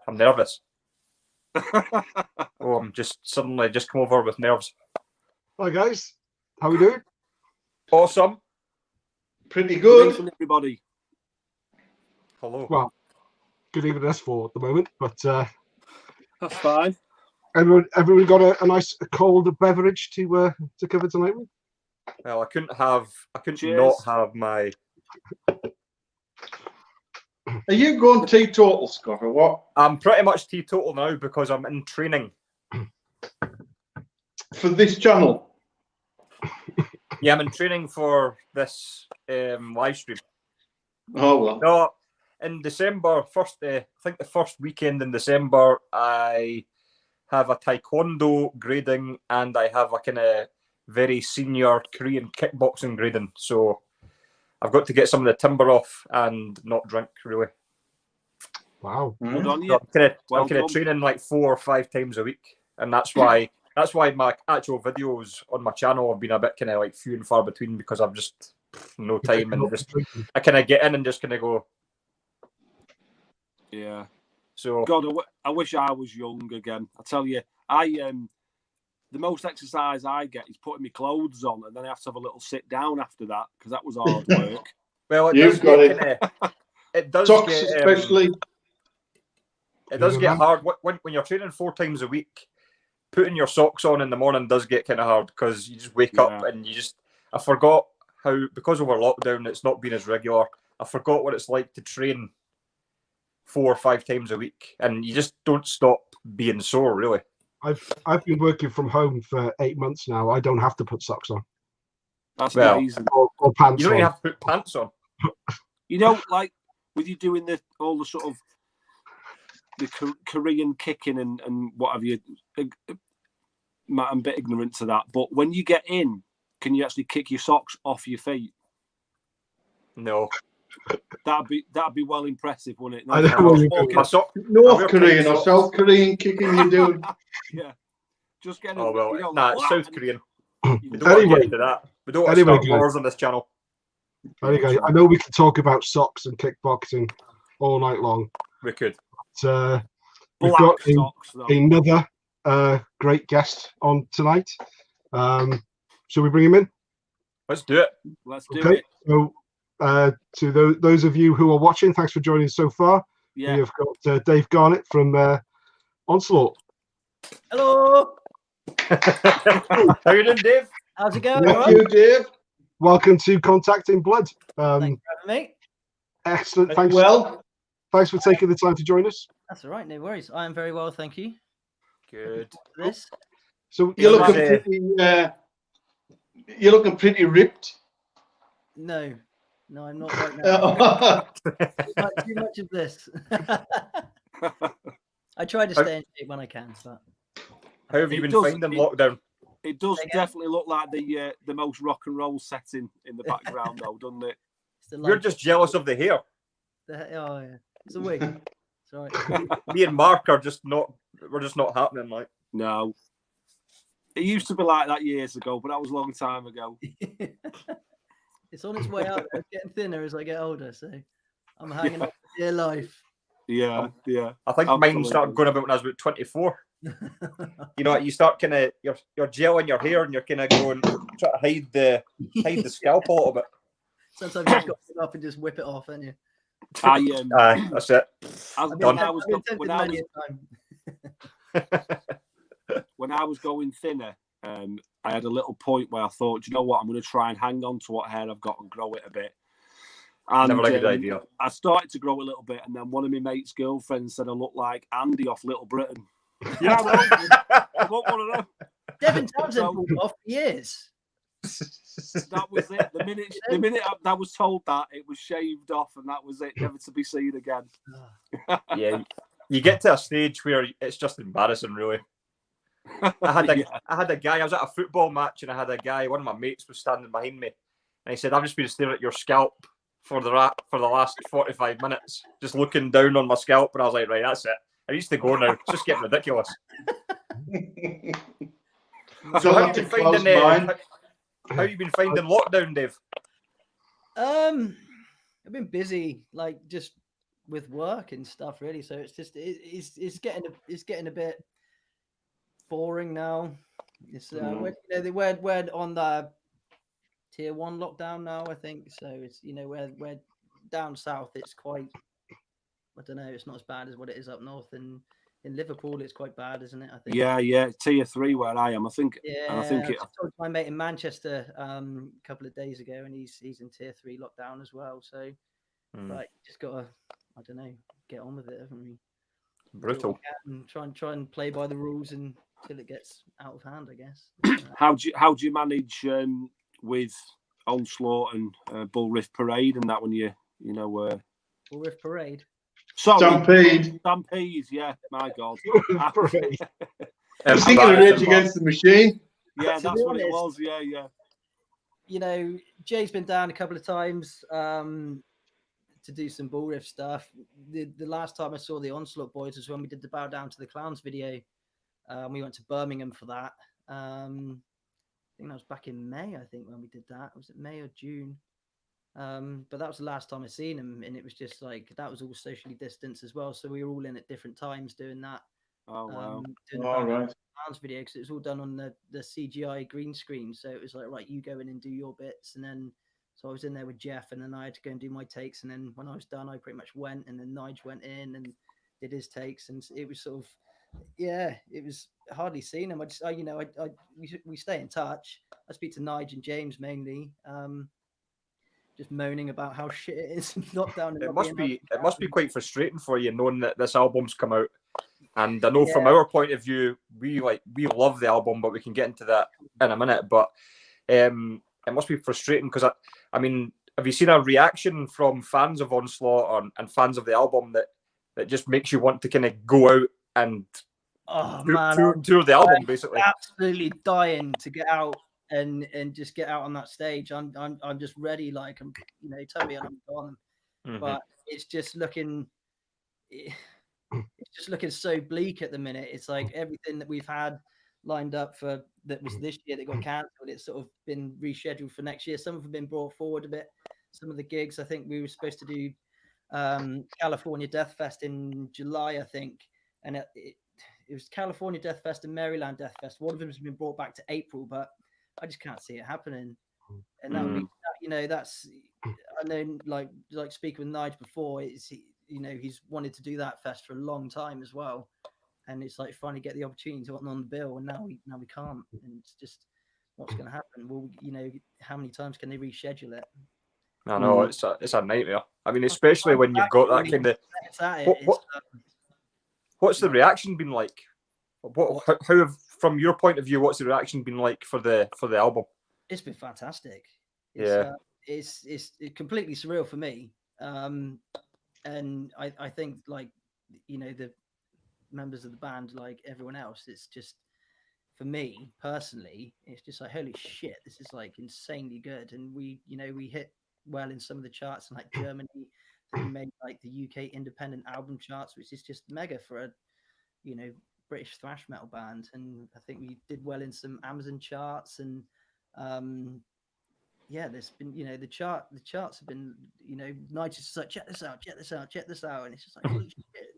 I'm nervous. Oh, I'm just suddenly just come over with nerves. Hi guys, how we doing? Awesome. Pretty good. Evening, everybody. Hello. Well, good evening us for at the moment, but That's fine. everyone got a nice cold beverage to cover tonight with? Well, I couldn't Cheers. not have my. Are you going teetotal, Scott, or what? I'm pretty much teetotal now because I'm in training. For this channel? Yeah, I'm in training for this live stream. Oh, well. No, in December, I think the first weekend in December, I have a taekwondo grading and I have a kind of very senior Korean kickboxing grading. So I've got to get some of the timber off and not drink, really. Wow. Good on So you. I'm kind of training like 4 or 5 times a week, and that's why my actual videos on my channel have been a bit kind of like few and far between because I've just no time and just I kind of get in and just kind of go. Yeah. So God, I wish I was young again. I tell you, the most exercise I get is putting my clothes on, and then I have to have a little sit down after that because that was hard work. well, You've got it. It does Socks get especially. it does get hard when you're training 4 times a week. Putting your socks on in the morning does get kind of hard because you just wake up and I forgot how, because over lockdown it's not been as regular. I forgot what it's like to train 4 or 5 times a week, and you just don't stop being sore, really. I've been working from home for 8 months now. I don't have to put socks on. That's Well, amazing. Or pants You don't on. even have to put pants on. You know, like with you doing all the sort of the Korean kicking and what have you. I'm a bit ignorant to that, but when you get in, can you actually kick your socks off your feet? No. That'd be well impressive, wouldn't it? I know what you're My sock, North I wear Korean tight or socks. South Korean kicking you doing? Yeah. Just getting. Oh well, you know, nah, like, it's South Korean. You We don't want to Anyway. get into that. We don't want to Anyway, start wars on this channel. Okay, I know we can talk about socks and kickboxing all night long. We could. But, we've Black got socks, though. another great guest on tonight. Shall we bring him in? Let's do it. Let's do Okay. it. So, to those of you who are watching, thanks for joining so far. Yeah. We have got Dave Garnett from Onslaught. Hello. How you doing, Dave? How's it going? Thank All right? you, Dave. Welcome to Contacting Blood. Thanks for having me. Excellent. Thanks. Well, Thanks for taking the time to join us. That's all right. No worries. I am very well, thank you. Good. For this. So you're looking Yeah. pretty. You're looking pretty ripped. No, I'm not right now. Too much of this. I try to stay in shape when I can, but How have you been does- finding lockdown? It does Again. definitely look like the most rock and roll setting in the background, though, doesn't it? it's the You're light- just jealous of the hair. oh yeah, it's a wig. It's all right. Me and Mark are just not. We're just not happening. Like No. It used to be like that years ago, but that was a long time ago. It's on its way out. It's getting thinner as I get older, so I'm hanging on for dear life. Yeah, yeah. I think Absolutely. mine started going about when I was about 24. You know, you start kind of you're gelling your hair and you're kind of going try to hide the scalp a little bit. Sometimes you just got to pick up and just whip it off, haven't you? Aye, that's it. When I was going thinner, I had a little point where I thought, you know what, I'm going to try and hang on to what hair I've got and grow it a bit. And Never a good idea. I started to grow a little bit, and then one of my mate's girlfriends said I look like Andy off Little Britain. Yeah, I want one of them. Devin Townsend pulled off for years. That was it. The minute I was told that, it was shaved off, and that was it, never to be seen again. Yeah, you get to a stage where it's just embarrassing, really. I had a guy. I was at a football match, and I had a guy. One of my mates was standing behind me, and he said, "I've just been staring at your scalp for the last 45 minutes, just looking down on my scalp." And I was like, "Right, that's it. I used to go now. It's just getting ridiculous." So how have you been finding? How you been finding lockdown, Dave? I've been busy, like just with work and stuff, really. So it's just it's getting a bit boring now. It's we're on the tier 1 lockdown now, I think. So it's we're down south. It's quite, I don't know. It's not as bad as what it is up north, and in Liverpool it's quite bad, isn't it? I think. Yeah, tier 3 where I am. I think. Yeah, and I think I talked to my mate in Manchester a couple of days ago, and he's in tier 3 lockdown as well. So, but just gotta, I don't know, get on with it, haven't we? Brutal. And try and play by the rules until it gets out of hand, I guess. How do you manage with Onslaught and Bull Riff Parade and that when Bull Riff Parade. Sorry, Stampede. Yeah, my God. I was thinking of Rage Against the Machine. Yeah, that's what it was. Yeah. Jay's been down a couple of times to do some Bull Riff stuff. The last time I saw the Onslaught boys was when we did the Bow Down to the Clowns video. We went to Birmingham for that. I think that was back in May, I think, when we did that. Was it May or June? But that was the last time I seen him, and it was just like, that was all socially distanced as well. So we were all in at different times doing that. Oh, wow. Doing the Bow Down to the Clowns video, because it was all done on the CGI green screen. So it was like, right, you go in and do your bits, and then so I was in there with Jeff, and then I had to go and do my takes. And then when I was done, I pretty much went, and then Nige went in and did his takes. And it was sort of, it was hardly seen him. We stay in touch. I speak to Nige and James mainly, just moaning about how shit it is. Not down. It must be quite frustrating for you knowing that this album's come out. And I know from our point of view, we love the album, but we can get into that in a minute. But it must be frustrating because I mean, have you seen a reaction from fans of Onslaught and fans of the album that just makes you want to kind of go out and tour the album, basically? Absolutely dying to get out and just get out on that stage. I'm just ready, like, tell me I'm gone. But it's just looking so bleak at the minute. It's like everything that we've had lined up for that was this year that got cancelled, it's sort of been rescheduled for next year. Some of them have been brought forward a bit. Some of the gigs, I think we were supposed to do California Death Fest in July, I think, and it was California Death Fest and Maryland Death Fest. One of them has been brought back to April, but I just can't see it happening. And that would be, that's, I know, like speaking with Nige before, he's wanted to do that fest for a long time as well. And it's like finally get the opportunity to on the bill, and now we can't. And it's just, what's going to happen? Well, how many times can they reschedule it? I know, it's a nightmare. I mean, especially when you've got that kind of. What's the reaction been like? How have, from your point of view, what's the reaction been like for the album? It's been fantastic. It's completely surreal for me. And I think, like, the members of the band, like everyone else, it's just, for me personally, it's just like, holy shit, this is like insanely good. And we hit well in some of the charts in like Germany. We made like the UK independent album charts, which is just mega for a British thrash metal band. And I think we did well in some Amazon charts. And there's been the charts have been, Nige just like, check this out, and it's just like, holy shit,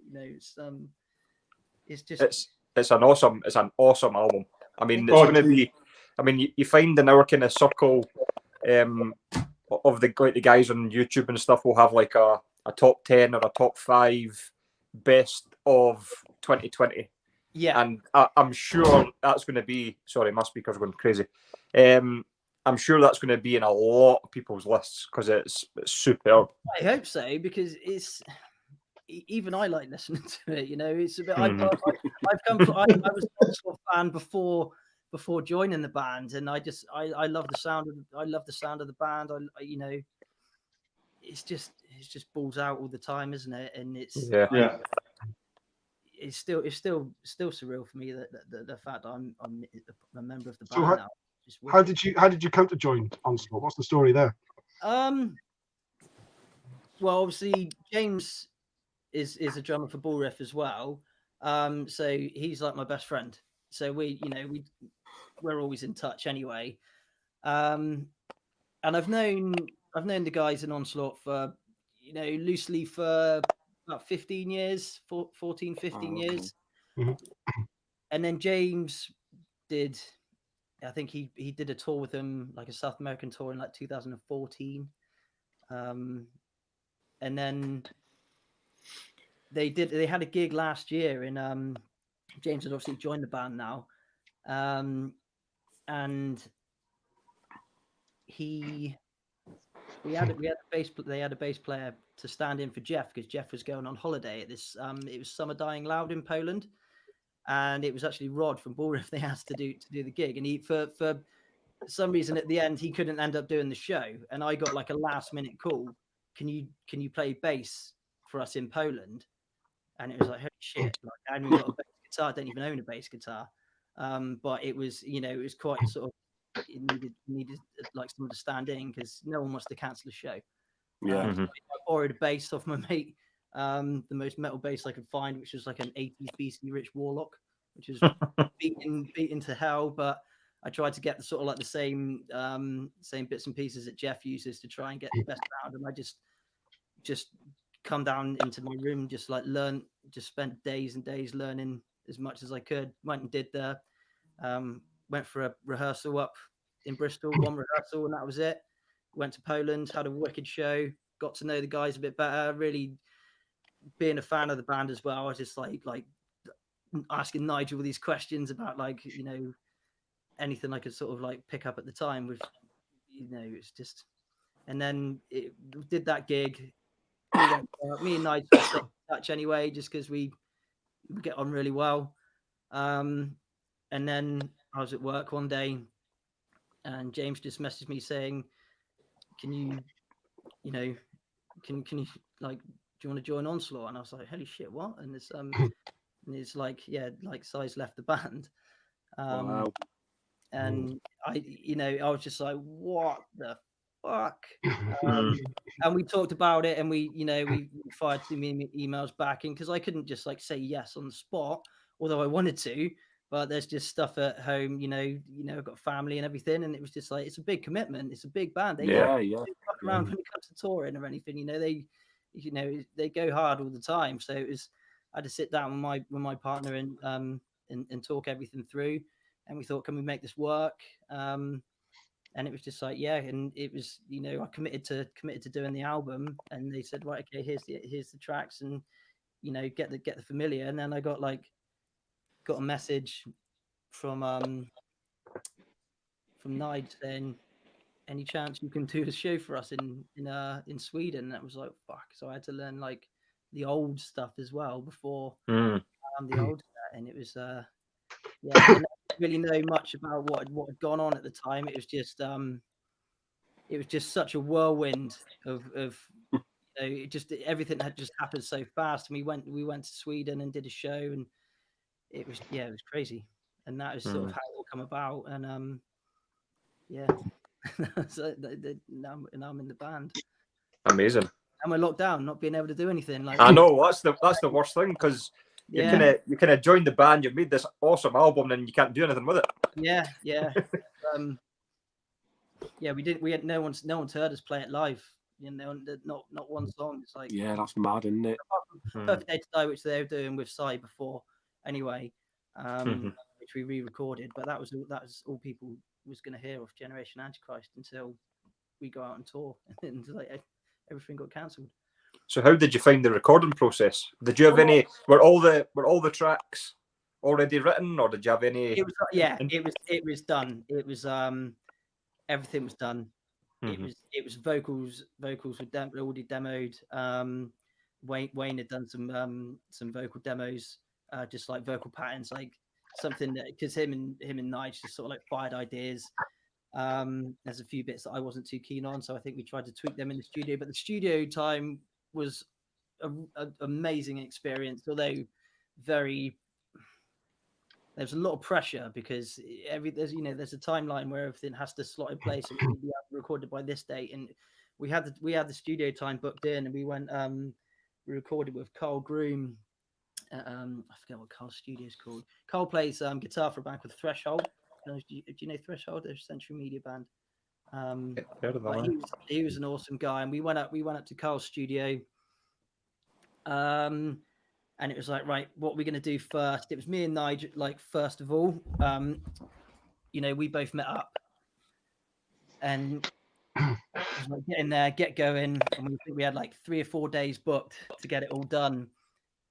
it's an awesome album. I mean, it's going to be. I mean, you find in our kind of circle of the guys on YouTube and stuff will have like a top 10 or a top 5 best of 2020. Yeah, and I'm sure that's going to be. Sorry, my speaker's going crazy. I'm sure that's going to be in a lot of people's lists because it's superb. I hope so, because it's. Even I like listening to it. It's a bit. I was a sort of fan before joining the band, and I love the sound of the band. It's just balls out all the time, isn't it? And it's it's still surreal for me that the fact that I'm a member of the band now. How did you come to join Onslaught? What's the story there? Well, obviously James is a drummer for Bull Riff as well. So he's like my best friend. So we're always in touch anyway. And I've known the guys in Onslaught for loosely for about 15 years, 14, 15 years. Mhm. And then James did, I think he did a tour with them, like a South American tour in like 2014. And then they had a gig last year in James had obviously joined the band now. And they had a bass player to stand in for Jeff because Jeff was going on holiday at this it was Summer Dying Loud in Poland, and it was actually Rod from Bullriff they asked to do the gig, and he for some reason at the end he couldn't end up doing the show, and I got like a last minute call, can you play bass for us in Poland? And it was like, holy shit, like I hadn't even got a bass guitar, I don't even own a bass guitar. But it was, it was quite sort of, it needed like someone to stand in because no one wants to cancel a show. Yeah. So I borrowed a bass off my mate, the most metal bass I could find, which was like an 80s BC Rich Warlock, which was beaten to hell. But I tried to get the sort of like the same bits and pieces that Jeff uses to try and get the best sound. And I just come down into my room, just spent days and days learning as much as I could. Went and did went for a rehearsal up in Bristol, one rehearsal, and that was it. Went to Poland, had a wicked show, got to know the guys a bit better, really being a fan of the band as well. I was just like asking Nigel all these questions about anything I could sort of like pick up at the time with, it's just, and then it did that gig. Me and Nigel stayed in touch anyway, just because we get on really well. And then I was at work one day and James just messaged me saying, can you like, do you want to join Onslaught? And I was like, holy shit, what? And it's like, yeah, like Si's left the band. Wow. And I was just like, what the fuck? And we talked about it, and we fired some emails back, and because I couldn't just like say yes on the spot, although I wanted to, but there's just stuff at home, I've got family and everything, and it was just like, it's a big commitment, it's a big band. They don't fuck around when it comes to touring or anything, they go hard all the time. So I had to sit down with my partner and talk everything through, and we thought, can we make this work? And it was just like, yeah, and it was, I committed to doing the album, and they said, right, okay, here's the tracks, and get the familiar. And then I got a message from Nige saying, any chance you can do a show for us in Sweden? And that was like, fuck. So I had to learn like the old stuff as well before the old set, and it was I didn't really know much about what had gone on at the time. It was just such a whirlwind of everything had just happened so fast. And we went to Sweden and did a show, and it was crazy. And that was sort of how it all come about. And so now I'm in the band. Amazing. And we're locked down, not being able to do anything. Like, I know that's the worst thing, because you kind of joined the band, you've made this awesome album, and you can't do anything with it. Yeah. We had no one's heard us play it live. Not one song. It's like, that's mad, isn't it? Perfect Day to Die, which they were doing with Si before, anyway, which we re-recorded. But that was all people was going to hear of Generation Antichrist until we go out on tour, and like everything got cancelled. So how did you find the recording process? Did you have any? Were all the tracks already written, or did you have any? It was done. It was everything was done. It was vocals were already demoed. Wayne had done some vocal demos, just like vocal patterns, like something that, because him and Nige just sort of like fired ideas. There's a few bits that I wasn't too keen on, so I think we tried to tweak them in the studio. But the studio time was an amazing experience, although there's a lot of pressure, because there's a timeline where everything has to slot in place and we have to record it by this date. And we had the studio time booked in, and we went we recorded with Carl Groom. I forget what Carl's studio is called. Carl plays guitar for a band called Threshold. Do you know Threshold? They're a Century Media band. He was an awesome guy, and we went up to Carl's studio, And it was like, right, what are we going to do first? It was me and Nigel, like, first of all, we both met up and it was like, get in there, get going. And we think we had like 3 or 4 days booked to get it all done.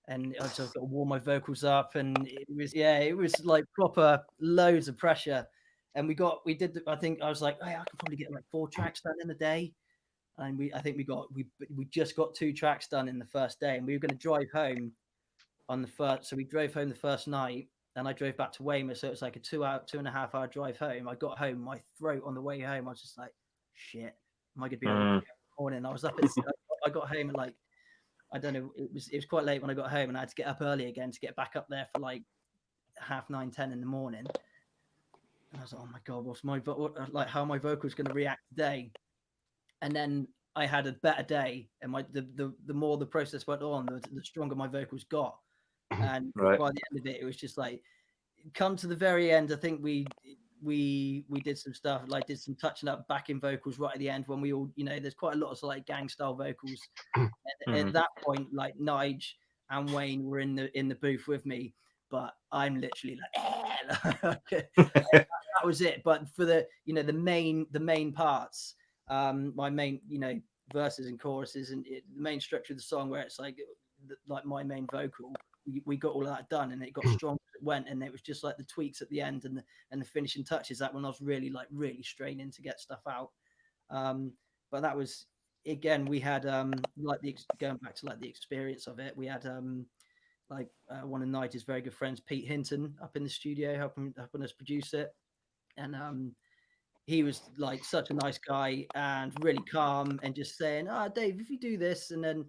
And I just got to warm my vocals up. And it was like proper loads of pressure. And I think I was like, hey, I could probably get like 4 tracks done in a day. And we just got 2 tracks done in the first day. And we were going to drive home on the first. So we drove home the first night and I drove back to Weymouth. So it was like a 2.5 hour drive home. I got home, my throat on the way home, I was just like, shit, am I going to be able to in the morning? I was up I got home at like, I don't know, it was quite late when I got home and I had to get up early again to get back up there for like 9:30, 10 in the morning. And I was like, oh my God, how are my vocals going to react today? And then I had a better day, and the more the process went on, the stronger my vocals got. And by the end of it, it was just like, come to the very end. I think we did some stuff, like did some touching up backing vocals right at the end when we all, there's quite a lot of like gang style vocals. And at that point, like Nige and Wayne were in the booth with me, but I'm literally like, that was it. But for the the main parts, my main verses and choruses and the main structure of the song, where it's like my main vocal, we got all of that done, and it got strong as it went, and it was just like the tweaks at the end and the finishing touches, that when I was really straining to get stuff out. But that was, again, we had going back to like the experience of it, we had one of Nigel's very good friends, Pete Hinton, up in the studio helping us produce it. And he was like such a nice guy and really calm and just saying, Dave, if you do this, and then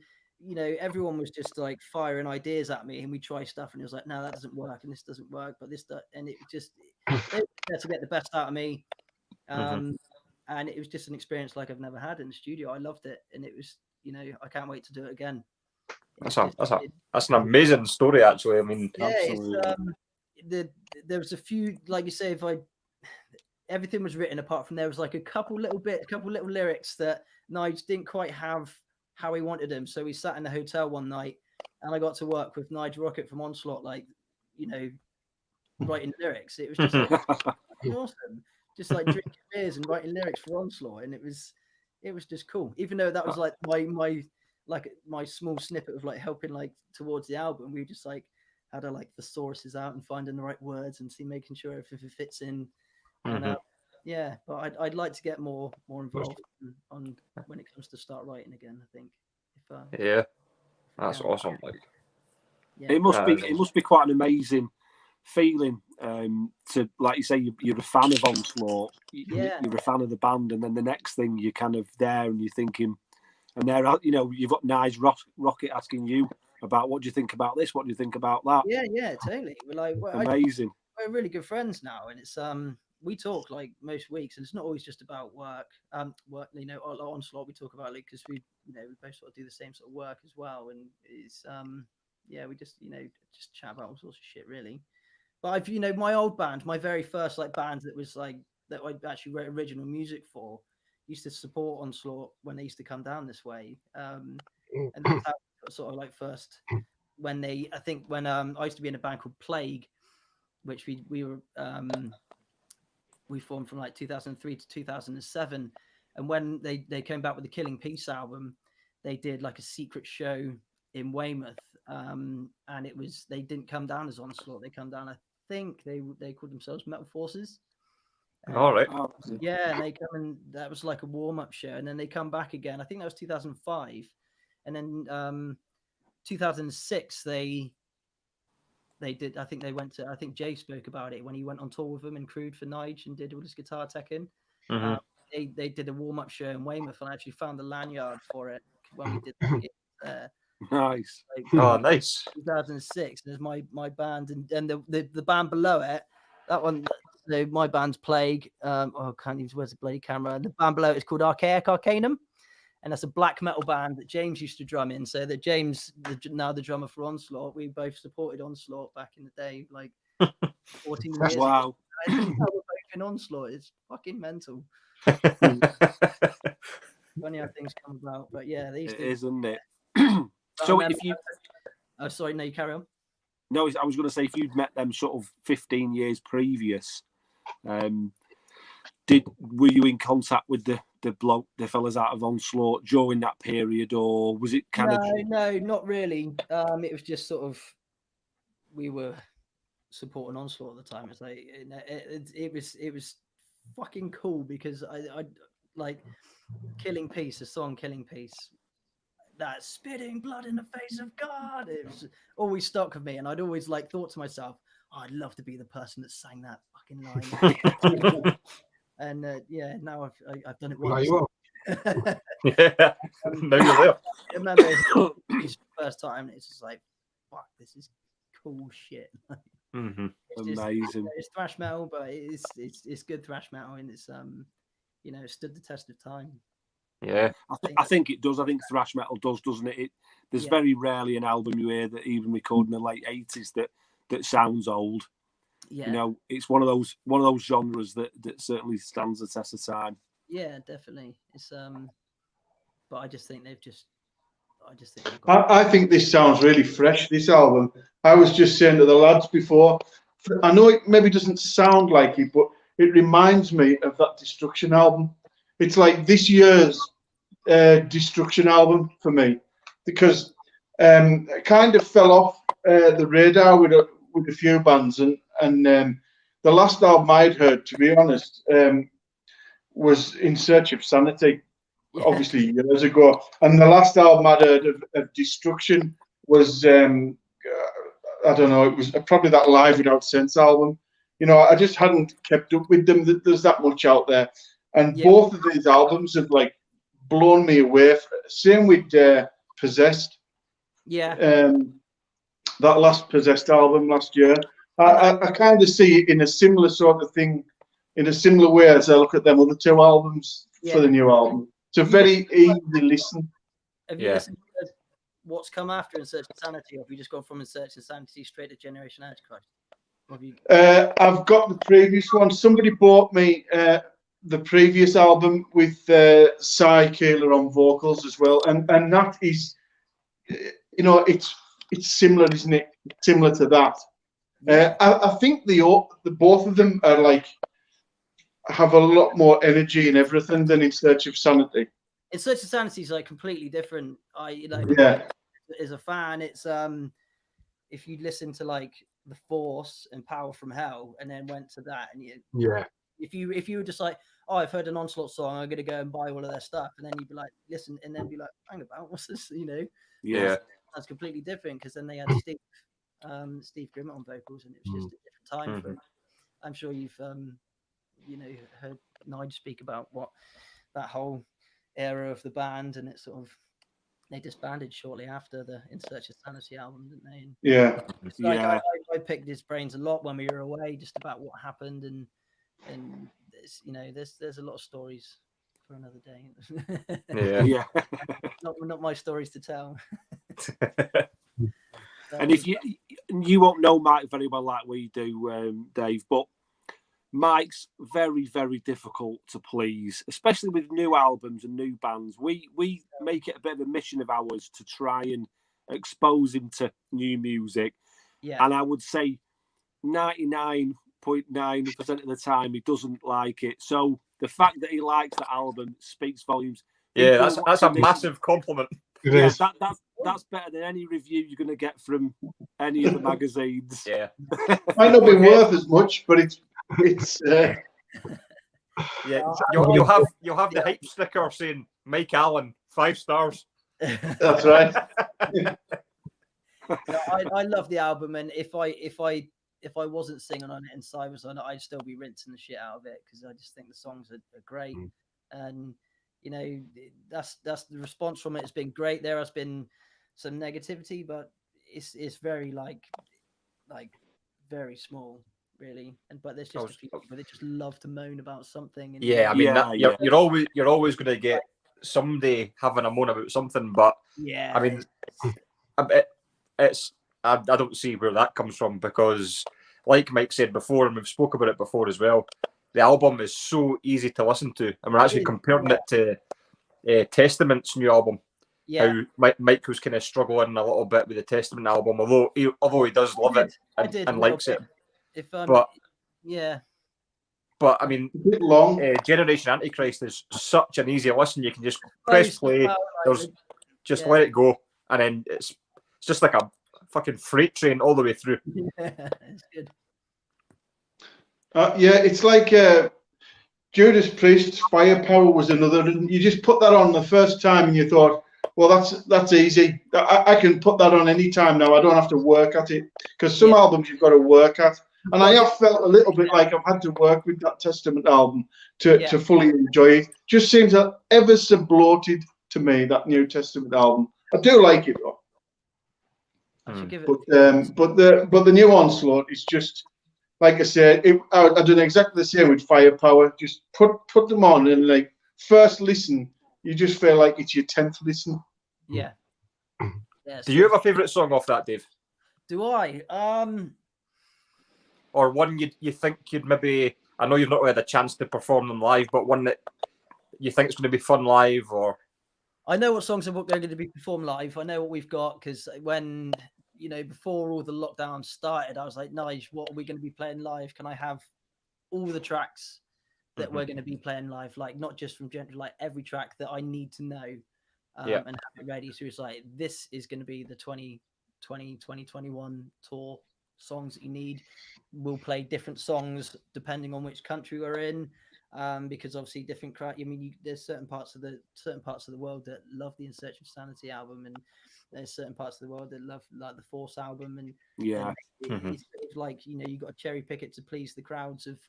everyone was just like firing ideas at me, and we try stuff, and it was like, no, that doesn't work, and this doesn't work, but this does. And it just they were there to get the best out of me. And it was just an experience like I've never had in the studio. I loved it, and it was, I can't wait to do it again. That's an amazing story, actually. I mean, absolutely. There was a few, like you say, everything was written apart from there was like a couple little lyrics that Nige didn't quite have how he wanted them. So we sat in the hotel one night, and I got to work with Nige Rocket from Onslaught, writing lyrics. It was just like, awesome, just like drinking beers and writing lyrics for Onslaught, and it was just cool. Even though that was like my small snippet of like helping like towards the album, we just like had a like thesauruses out and finding the right words and making sure if it fits in. And but I'd like to get more involved on when it comes to start writing again, I think. That's awesome. Like, it must be quite an amazing feeling to, like you say, you're a fan of Onslaught, you're a fan of the band, and then the next thing you're kind of there and you're thinking, and there, you've got Nige Rocket asking you about, what do you think about this, what do you think about that? Yeah, totally. We're like, amazing. We're really good friends now, and it's we talk like most weeks, and it's not always just about work. Onslaught, we talk about, like, because we both sort of do the same sort of work as well, and it's we just just chat about all sorts of shit, really. But I've my old band, my very first like band that was like that I actually wrote original music for, used to support Onslaught when they used to come down this way, and that's how sort of like first when I used to be in a band called Plague, which we formed from like 2003 to 2007, and when they came back with the Killing Peace album, they did like a secret show in Weymouth, and they didn't come down as Onslaught, they come down, I think they called themselves Metal Forces. All right. Yeah, and they come, and that was like a warm-up show, and then they come back again. I think that was 2005, and then 2006 they did. I think they went to. I think Jay spoke about it when he went on tour with them and crewed for Nige and did all his guitar teching. They did a warm-up show in Weymouth, and I actually found the lanyard for it when we did the nice. Nice. 2006. There's my band, and the band below it. That one. So my band's Plague. I can't use where's the bloody camera. And the band below it is called Archaic Arcanum, and that's a black metal band that James used to drum in. So that James, now the drummer for Onslaught, we both supported Onslaught back in the day, like 14 years ago. I think we're both in Onslaught. It's fucking mental. Funny how things come about, but yeah, they used to. It is, isn't it? So if you, oh, sorry, no, you carry on. No, I was going to say if you'd met them sort of 15 years previous, were you in contact with the fellas out of Onslaught during that period, or was it kind of? No, not really. It was just sort of we were supporting Onslaught at the time. It's like it was fucking cool because I like Killing Peace, the song Killing Peace. That spitting blood in the face of God. It was always stuck with me, and I'd always like thought to myself, oh, I'd love to be the person that sang that fucking line. And yeah, now I've done it once. Yeah, now you're there. I remember it's the first time, and it's just like, fuck, this is cool shit. It's amazing. It's thrash metal, but it's good thrash metal, and it's it stood the test of time. Yeah, I think it does. I think thrash metal does, doesn't it? There's very rarely an album you hear that even recorded in the late '80s that sounds old. Yeah, it's one of those genres that certainly stands the test of time. Yeah, definitely. It's but I just think they've I think this sounds really fresh. This album. I was just saying to the lads before. I know it maybe doesn't sound like it, but it reminds me of that Destruction album. It's like this year's Destruction album for me, because it kind of fell off the radar with a few bands, and the last album I'd heard, to be honest, was In Search of Sanity, obviously years ago, and the last album I'd heard of Destruction was I don't know, it was probably that Live Without Sense album. I just hadn't kept up with them. There's that much out there. And both of these albums have like blown me away. Same with Possessed. Yeah. That last Possessed album last year. I kind of see it in a similar sort of thing, in a similar way as I look at them other two albums for the new album. It's a very easy listen. Have you listened to what's come after In Search of Sanity, or have you just gone from In Search of Sanity straight to Generation Antichrist? I've got the previous one. Somebody bought me the previous album with Cy Keeler on vocals as well, and that is, it's similar, isn't it? Similar to that. I think the both of them are like have a lot more energy and everything than In Search of Sanity. In Search of Sanity is like completely different. As a fan, it's if you listen to like The Force and Power from Hell, and then went to that, and if you were just like, oh, I've heard an Onslaught song, I'm gonna go and buy all of their stuff, and then you'd be like, listen, and then be like, hang about, what's this? That's completely different, because then they had Steve Grimmett on vocals, and it was just a different time for him. I'm sure you've heard Nigel speak about what that whole era of the band, and it sort of they disbanded shortly after the In Search of Sanity album, didn't they? I picked his brains a lot when we were away, just about what happened, and there's a lot of stories for another day. Not my stories to tell. And if you won't know Mike very well like we do, Dave, but Mike's very, very difficult to please, especially with new albums and new bands. We make it a bit of a mission of ours to try and expose him to new music. Yeah. And I would say 99.9% of the time he doesn't like it. So the fact that he likes the album speaks volumes. Yeah, that's a massive compliment. That's better than any review you're going to get from any of the magazines. Yeah, might not be worth as much, but it's you'll have the hype sticker saying Mike Allen 5 stars. That's right. I love the album, and if I wasn't singing on it and Si was on it, I'd still be rinsing the shit out of it, because I just think the songs are great. And that's the response from it has been great. There has been some negativity, but it's very like very small, really. But there's just people that just love to moan about something. And you're always going to get somebody having a moan about something. But I mean, I don't see where that comes from, because, like Mike said before, and we've spoke about it before as well, the album is so easy to listen to, and we're actually comparing it to Testament's new album. how Mike was kind of struggling a little bit with the Testament album, although he does love it and likes it. But I mean, long. Generation Antichrist is such an easy listen. You can just press play. Just let it go, and then it's just like a fucking freight train all the way through. It's good. It's like Judas Priest's Firepower was another. You just put that on the first time, and you thought, well, that's easy. I can put that on any time now. I don't have to work at it, because some albums you've got to work at. And I have felt a little bit like I've had to work with that Testament album to fully enjoy it. Just seems ever so bloated to me, that New Testament album. I do like it though. I should give it. But the new Onslaught is just, like I said, I've done exactly the same with Firepower. Just put them on, and like first listen, you just feel like it's your 10th listen. Yeah. Do you have a favourite song off that, Dave? Do I? Or one you think you'd maybe... I know you've not had a chance to perform them live, but one that you think is going to be fun live, or... I know what songs are going to be performed live. I know what we've got, because when, before all the lockdowns started, I was like, Nige, what are we going to be playing live? Can I have all the tracks that we're going to be playing live? Like, not just from Gentry, like every track that I need to know and have it ready. So it's like, this is going to be the 2020-2021 tour songs that you need. We'll play different songs depending on which country we're in, because obviously different crowd. I mean, there's certain parts of the world that love the In Search of Sanity album, and there's certain parts of the world that love like the Force album, and it's like you got to cherry pick it to please the crowds of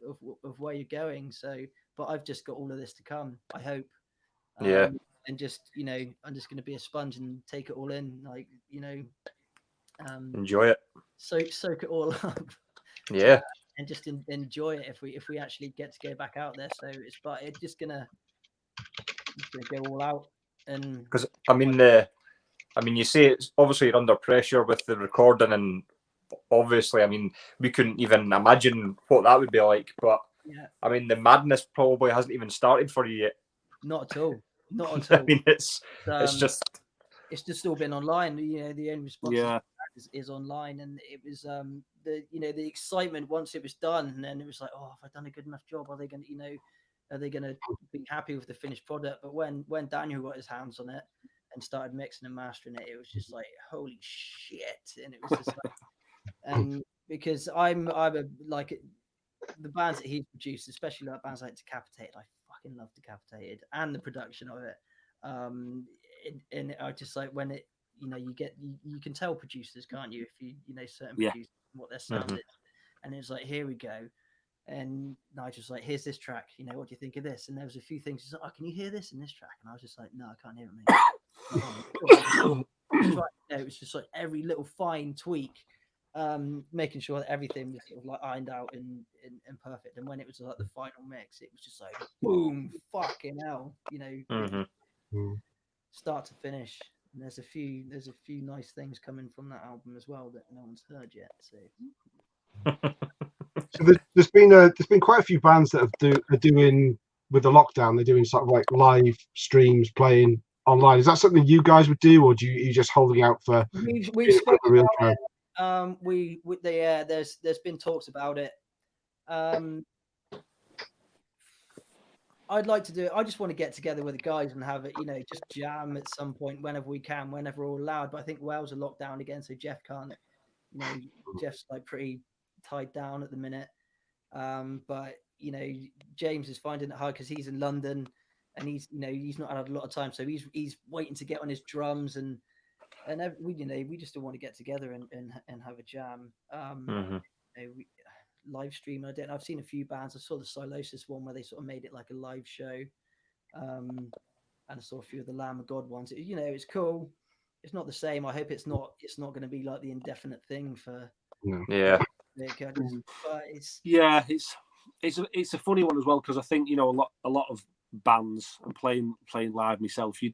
where you're going. So, but I've just got all of this to come, I hope. And just I'm just going to be a sponge and take it all in, like enjoy it, soak it all up. And just enjoy it if we actually get to go back out there. So it's just gonna go all out. And because I mean you say it's obviously you're under pressure with the recording, and obviously I mean we couldn't even imagine what that would be like, but I mean the madness probably hasn't even started for you yet. Not at all. I mean it's just all been online. The only response is online, and it was the excitement once it was done, and then it was like, oh, have I done a good enough job? Are they going to be happy with the finished product? But when Daniel got his hands on it and started mixing and mastering it, it was just like, holy shit. And it was just like, and because I'm a, like the bands that he's produced, especially like bands like Decapitated, I fucking love Decapitated and the production of it. And I just like when it, you can tell producers, can't you, if you certain producers what their sound is. And it was like, here we go. And Nigel's like, here's this track, what do you think of this? And there was a few things. He's like, oh, can you hear this in this track? And I was just like, no, I can't hear it, mate. It was just like every little fine tweak, making sure that everything was sort of like ironed out and perfect. And when it was like the final mix, it was just like boom, fucking hell, start to finish. And there's a few nice things coming from that album as well that no one's heard yet. So there's been quite a few bands that are doing with the lockdown. They're doing sort of like live streams, playing online. Is that something you guys would do, or you just holding out for? We've spoken about it. There's been talks about it. I'd like to do it. I just want to get together with the guys and have it, just jam at some point whenever we can, whenever we're all allowed. But I think Wales are locked down again, so Jeff can't. Jeff's like pretty tied down at the minute. But James is finding it hard because he's in London and he's not had a lot of time, so he's waiting to get on his drums and we just all want to get together and have a jam. Live stream. I've seen a few bands. I saw the Silosis one where they sort of made it like a live show, and I saw a few of the Lamb of God ones. It's cool. It's not the same. I hope it's not going to be like the indefinite thing for. Yeah. But it's a funny one as well, because I think a lot of bands and playing live myself. You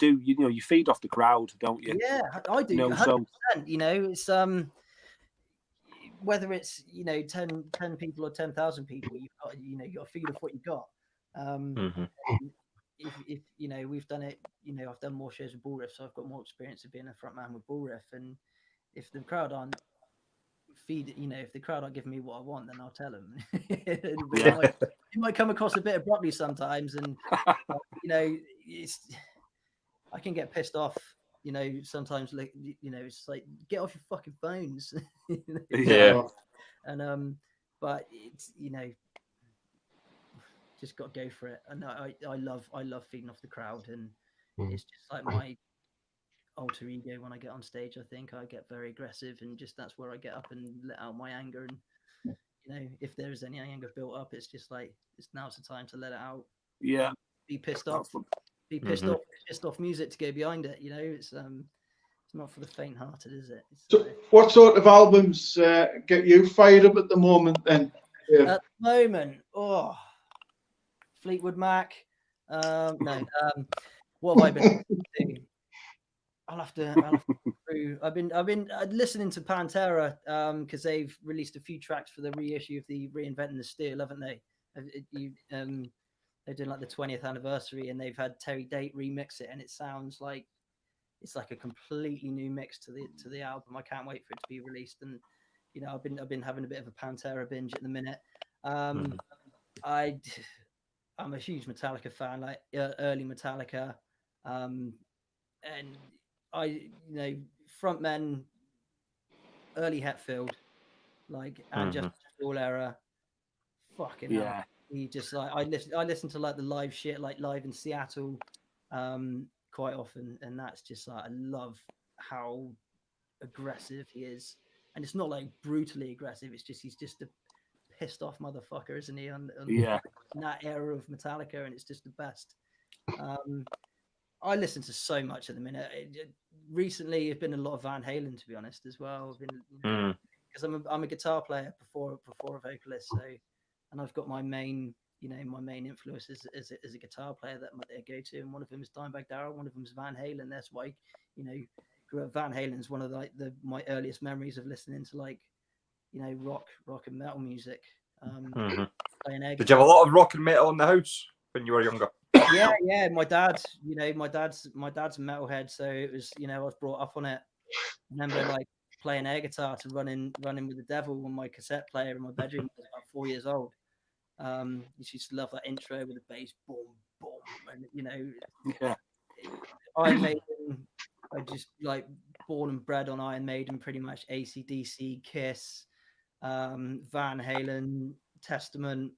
feed off the crowd, don't you? Yeah, I do. 100%, it's whether it's 10 people or 10,000 people, you've got you got to feed off what you got. if you know, we've done it, you know, I've done more shows with Bull Riff, so I've got more experience of being a front man with Bull Riff. And if the crowd aren't if the crowd aren't giving me what I want, then I'll tell them. It might come across a bit abruptly sometimes, and you know, I can get pissed off. You know, sometimes, like, you know, it's like, get off your fucking phones. And but it's, you know, just got to go for it. And I love feeding off the crowd, and it's just like my alter ego when I get on stage. I think I get very aggressive, and just that's where I get up and let out my anger. And you know, if there's any anger built up, it's just like, now's the time to let it out. Yeah, be pissed off. Be pissed off. Pissed off music to go behind it. You know, it's not for the faint-hearted, is it? So, what sort of albums get you fired up at the moment? Then, at the moment, Fleetwood Mac. No. What have I been doing? I'll have to go through. I've been listening to Pantera because they've released a few tracks for the reissue of the Reinventing the Steel, haven't they? They're doing like the 20th anniversary, and they've had Terry Date remix it, and it sounds like it's like a completely new mix to the album. I can't wait for it to be released. And you know, I've been having a bit of a Pantera binge at the minute. I'm a huge Metallica fan, like early Metallica, and frontmen, early Hetfield, like, and just all era, fucking hell. He just, like, I listen to like the live shit, like live in Seattle, quite often, and that's just like, I love how aggressive he is, and it's not like brutally aggressive. It's just, he's just a pissed off motherfucker, isn't he? On that era of Metallica, and it's just the best. I listen to so much at the minute. Recently, it's been a lot of Van Halen, to be honest, as well. I've been, because I'm a guitar player before a vocalist, so, and I've got my main influences as a guitar player that I go to, and one of them is Dimebag Darrell, one of them is Van Halen. That's why, you know, grew up. Van Halen's one of my earliest memories of listening to, like, you know, rock and metal music. Did you have a lot of rock and metal in the house when you were younger? Yeah. My dad's a metalhead, so it was, you know, I was brought up on it. I remember like playing air guitar to running with the devil on my cassette player in my bedroom. I was about 4 years old. You used to love that intro with the bass, boom, boom, and you know, Iron Maiden. I just, like, born and bred on Iron Maiden, pretty much. AC/DC, Kiss, Van Halen, Testament,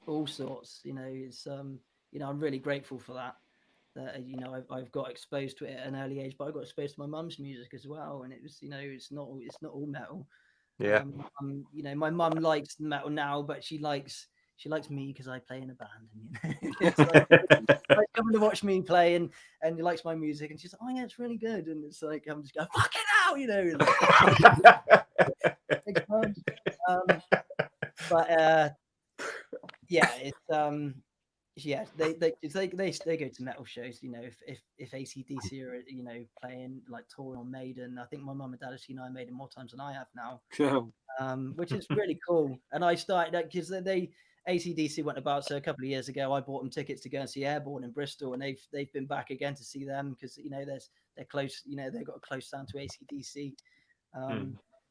all sorts. You know, it's you know, I'm really grateful for that. That, you know, I've got exposed to it at an early age, but I got exposed to my mum's music as well, and it was, you know, it's not all metal. Yeah. You know, my mum likes metal now, but she likes me because I play in a band, and, you know, it's like coming to watch me play, and he likes my music, and she's like, oh yeah, it's really good, and it's like, I'm just going, fucking hell, you know. But yeah, it's yeah, they go to metal shows. You know, if AC/DC are, you know, playing, like, touring on Maiden, I think my mum and dad have seen Iron Maiden more times than I have now, which is really cool. And I started, because AC/DC went about, so a couple of years ago I bought them tickets to go and see Airborne in Bristol, and they've been back again to see them, because, you know, they're close, you know, they've got a close sound to AC/DC.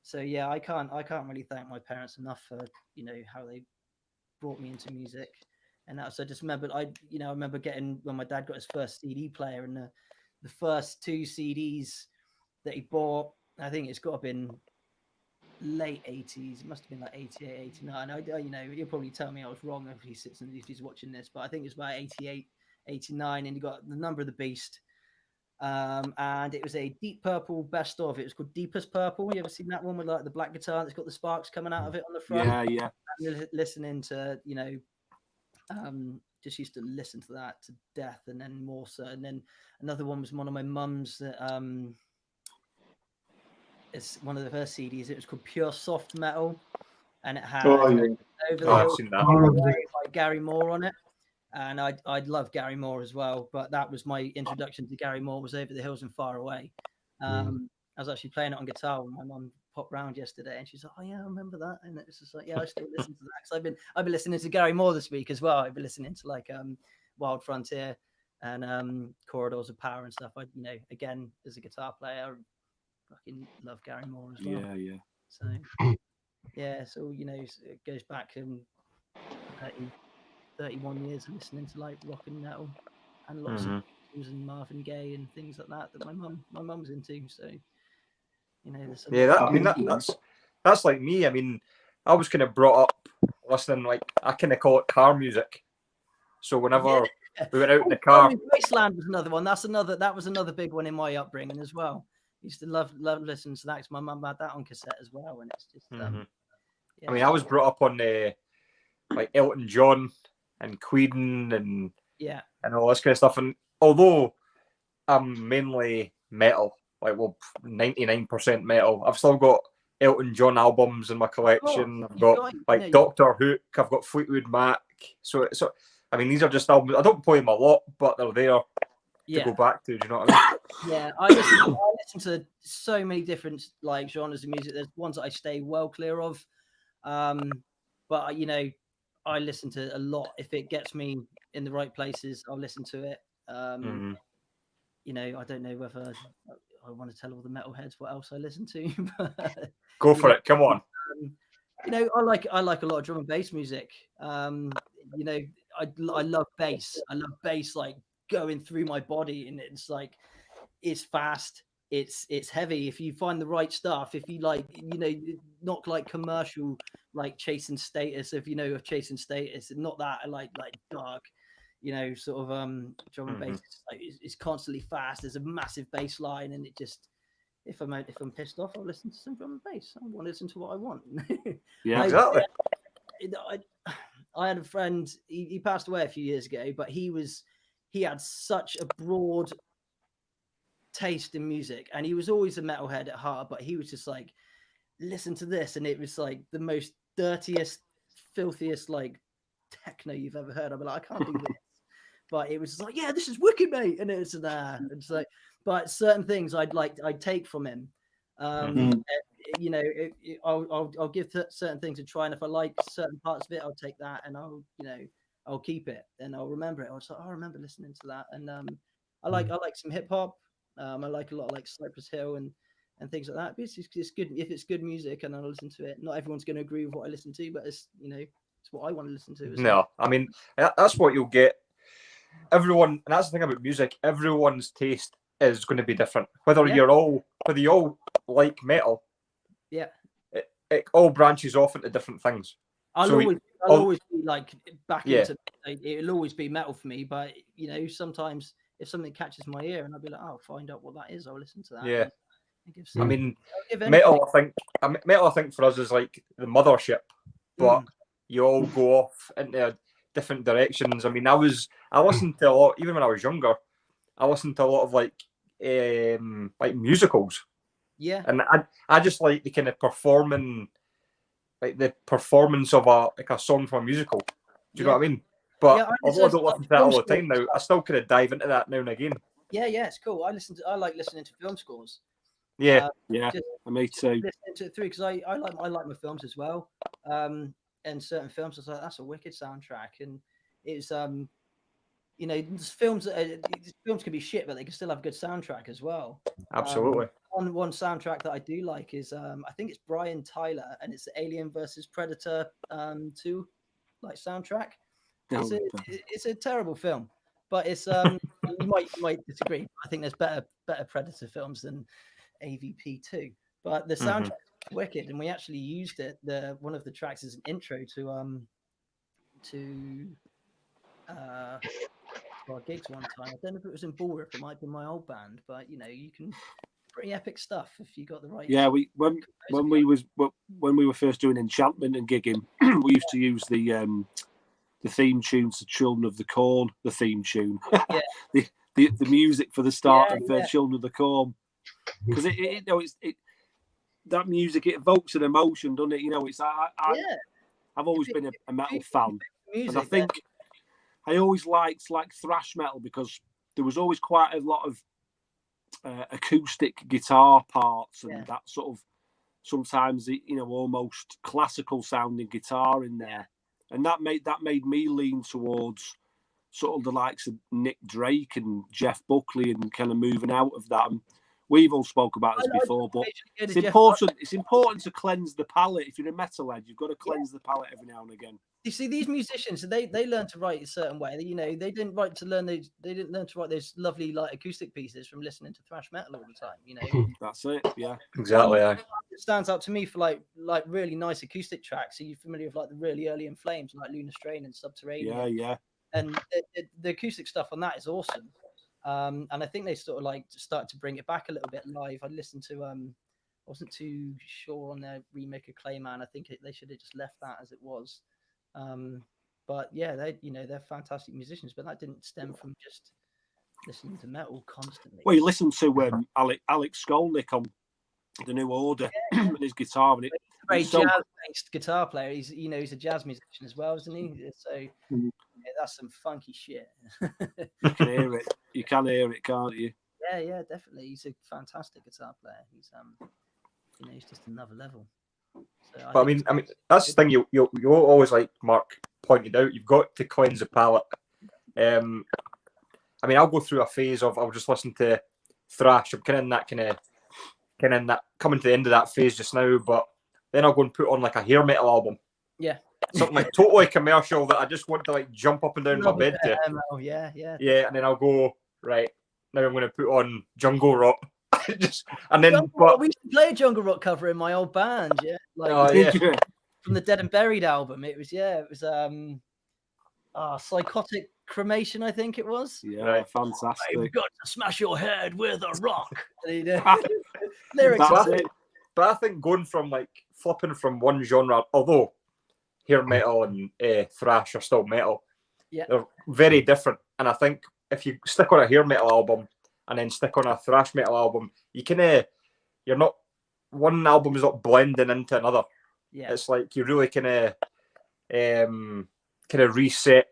So yeah, I can't really thank my parents enough for, you know, how they brought me into music. And so I just remember, I remember getting, when my dad got his first CD player, and the first 2 CDs that he bought, I think it's got to have been late 80s. It must have been like 88, 89. You know, he'll probably tell me I was wrong if he's watching this, but I think it's about 88, 89, and he got The Number of the Beast. And it was a Deep Purple best of. It was called Deepest Purple. You ever seen that one with, like, the black guitar that's got the sparks coming out of it on the front? Yeah. And listening to, you know, just used to listen to that to death, and then more so. And then another one was one of my mum's. It's one of the first CDs. It was called Pure Soft Metal, and it had Over the Hills by Gary Moore on it. And I love Gary Moore as well, but that was my introduction to Gary Moore, was Over the Hills and Far Away. I was actually playing it on guitar when my mum popped round yesterday, and she's like, oh yeah, I remember that. And it's just like, yeah, I still listen to that, because I've been listening to Gary Moore this week as well. I've been listening to, like, Wild Frontier and Corridors of Power and stuff. I, you know, again, as a guitar player, I fucking love Gary Moore as well. Yeah. So yeah, so you know, it goes back 31 years of listening to like rock and metal and lots of Beatles and Marvin Gaye and things like that my mum's into. So you know, there's that's like me. I mean, I was kind of brought up listening, like, I kind of call it car music. So whenever we went out in the car, Wasteland was another one. That was another big one in my upbringing as well. Used to love listening to that because my mum had that on cassette as well, and it's just. I mean, I was brought up on like Elton John and Queen and all this kind of stuff. And although I'm mainly metal, like 99% metal, I've still got Elton John albums in my collection. I've got Doctor Hook. I've got Fleetwood Mac. So I mean, these are just albums. I don't play them a lot, but they're there to go back to. Do you know what I mean? Yeah, I listen to so many different like genres of music. There's ones that I stay well clear of, but you know, I listen to a lot. If it gets me in the right places, I'll listen to it. You know, I don't know whether I want to tell all the metalheads what else I listen to. But, go for it. Come on. You know, I like a lot of drum and bass music. You know, I love bass. I love bass like going through my body, and it's like it's fast. It's heavy. If you find the right stuff, if you like, you know, not like commercial, like Chasing Status. If you know of Chasing Status, not that. I like dark, you know, sort of drum and bass. It's constantly fast. There's a massive bass line, and it just. If I'm pissed off, I'll listen to some drum and bass. I want to listen to what I want. Yeah, exactly. I had a friend. He passed away a few years ago, but he had such a broad taste in music, and he was always a metalhead at heart. But he was just like, listen to this, and it was like the most dirtiest, filthiest like techno you've ever heard. I'd be like, I can't do this. But it was just like, yeah, this is wicked, mate. And it's it's like, but certain things I'd take from him. You know, I'll give certain things a try, and if I like certain parts of it, I'll take that, and I'll keep it, and I'll remember it. I was like, I remember listening to that, and I like some hip hop. I like a lot of like Cypress Hill and things like that. But it's good if it's good music, and I'll listen to it. Not everyone's going to agree with what I listen to, but it's it's what I want to listen to. No, I mean that's what you'll get. Everyone, and that's the thing about music. Everyone's taste is going to be different. Whether you all like metal, it all branches off into different things. I'll always be like back into. It'll always be metal for me, but you know, sometimes if something catches my ear, and I'll be like, I'll find out what that is. I'll listen to that. Yeah, I mean, metal. I think for us is like the mothership, but you all go off into different directions. I mean, I listened to a lot, even when I was younger. I listened to a lot of like musicals. Yeah, and I just like the kind of the performance of a song from a musical. Do you know what I mean? But although I don't listen to that all the time now, I still kind of dive into that now and again. Yeah, it's cool. I like listening to film scores. Yeah, me too. Listening to it through because I like my films as well. And certain films, I was like, that's a wicked soundtrack, and it's you know, films can be shit, but they can still have a good soundtrack as well. Absolutely. One soundtrack that I do like is I think it's Brian Tyler, and it's the Alien versus Predator 2 like soundtrack. It's a terrible film, but it's you might disagree. I think there's better Predator films than AVP 2, but the soundtrack is wicked, and we actually used it. One of the tracks is an intro to our gigs one time. I don't know if it was in Bullrip, it might be my old band, but you know, you can pretty epic stuff if you got the right. Yeah, when we were first doing Enchantment and gigging, we used to use the theme tune to Children of the Corn, the theme tune, the music for the start of Children of the Corn, because that music, it evokes an emotion, doesn't it? You know, it's I've always been a metal fan, and I think. I always liked thrash metal because there was always quite a lot of acoustic guitar parts and that sort of sometimes almost classical sounding guitar in there, and that made me lean towards sort of the likes of Nick Drake and Jeff Buckley and kind of moving out of that. And we've all spoke about this before, but it's important. It's important to cleanse the palate. If you're a metalhead, you've got to cleanse the palate every now and again. You see, these musicians, they learn to write a certain way. You know, they didn't write to learn. They didn't learn to write those lovely like acoustic pieces from listening to thrash metal all the time. You know, that's it. Yeah, exactly. Yeah. It stands out to me for like really nice acoustic tracks. Are you familiar with like the really early In Flames, like Lunar Strain and Subterranean? Yeah. And the acoustic stuff on that is awesome. And I think they sort of like started to bring it back a little bit live. I listened to I wasn't too sure on their remake of Clayman. I think they should have just left that as it was. But yeah, they're fantastic musicians, but that didn't stem from just listening to metal constantly. Well, you listen to Alex Skolnick on The New Order and his guitar, and it's a jazz-based guitar player. He's a jazz musician as well, isn't he? So that's some funky shit. You can hear it. You can hear it, can't you? Yeah, definitely. He's a fantastic guitar player. He's he's just another level. So but I mean, that's the thing you always, like Mark pointed out, you've got to cleanse the palate. I mean, I'll go through a phase of I'll just listen to thrash. I'm kind of coming to the end of that phase just now, but then I'll go and put on like a hair metal album. Yeah. Something like totally commercial that I just want to like jump up and down my bed to. Yeah. Yeah, and then I'll go, right, now I'm going to put on jungle rock. We used to play a jungle rock cover in my old band, from the Dead and Buried album. It was Psychotic Cremation, I think it was. Yeah, fantastic. I've got to smash your head with a rock. Lyrics. But I think going from like flipping from one genre, although hair metal and thrash are still metal, they're very different. And I think if you stick on a hair metal album and then stick on a thrash metal album, you're not, one album is not blending into another. Yeah. It's like you really kind of reset,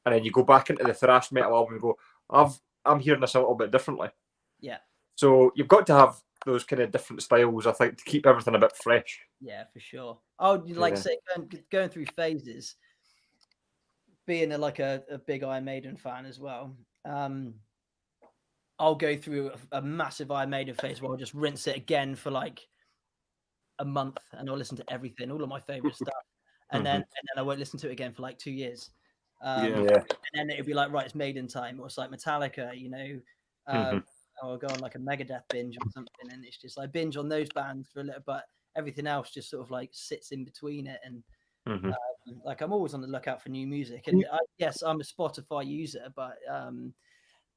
and then you go back into the thrash metal album and go, I'm hearing this a little bit differently. Yeah. So you've got to have those kind of different styles, I think, to keep everything a bit fresh. Yeah, for sure. Say going through phases, being a big Iron Maiden fan as well. I'll go through a massive Iron Maiden phase where I'll just rinse it again for like a month, and I'll listen to everything, all of my favorite stuff, and then I won't listen to it again for like 2 years. And then it'll be like, right, it's Maiden time, or it's like Metallica, I'll go on like a Megadeth binge or something, and it's just like binge on those bands for a little, but everything else just sort of like sits in between it. And like I'm always on the lookout for new music. And yes, I'm a Spotify user, but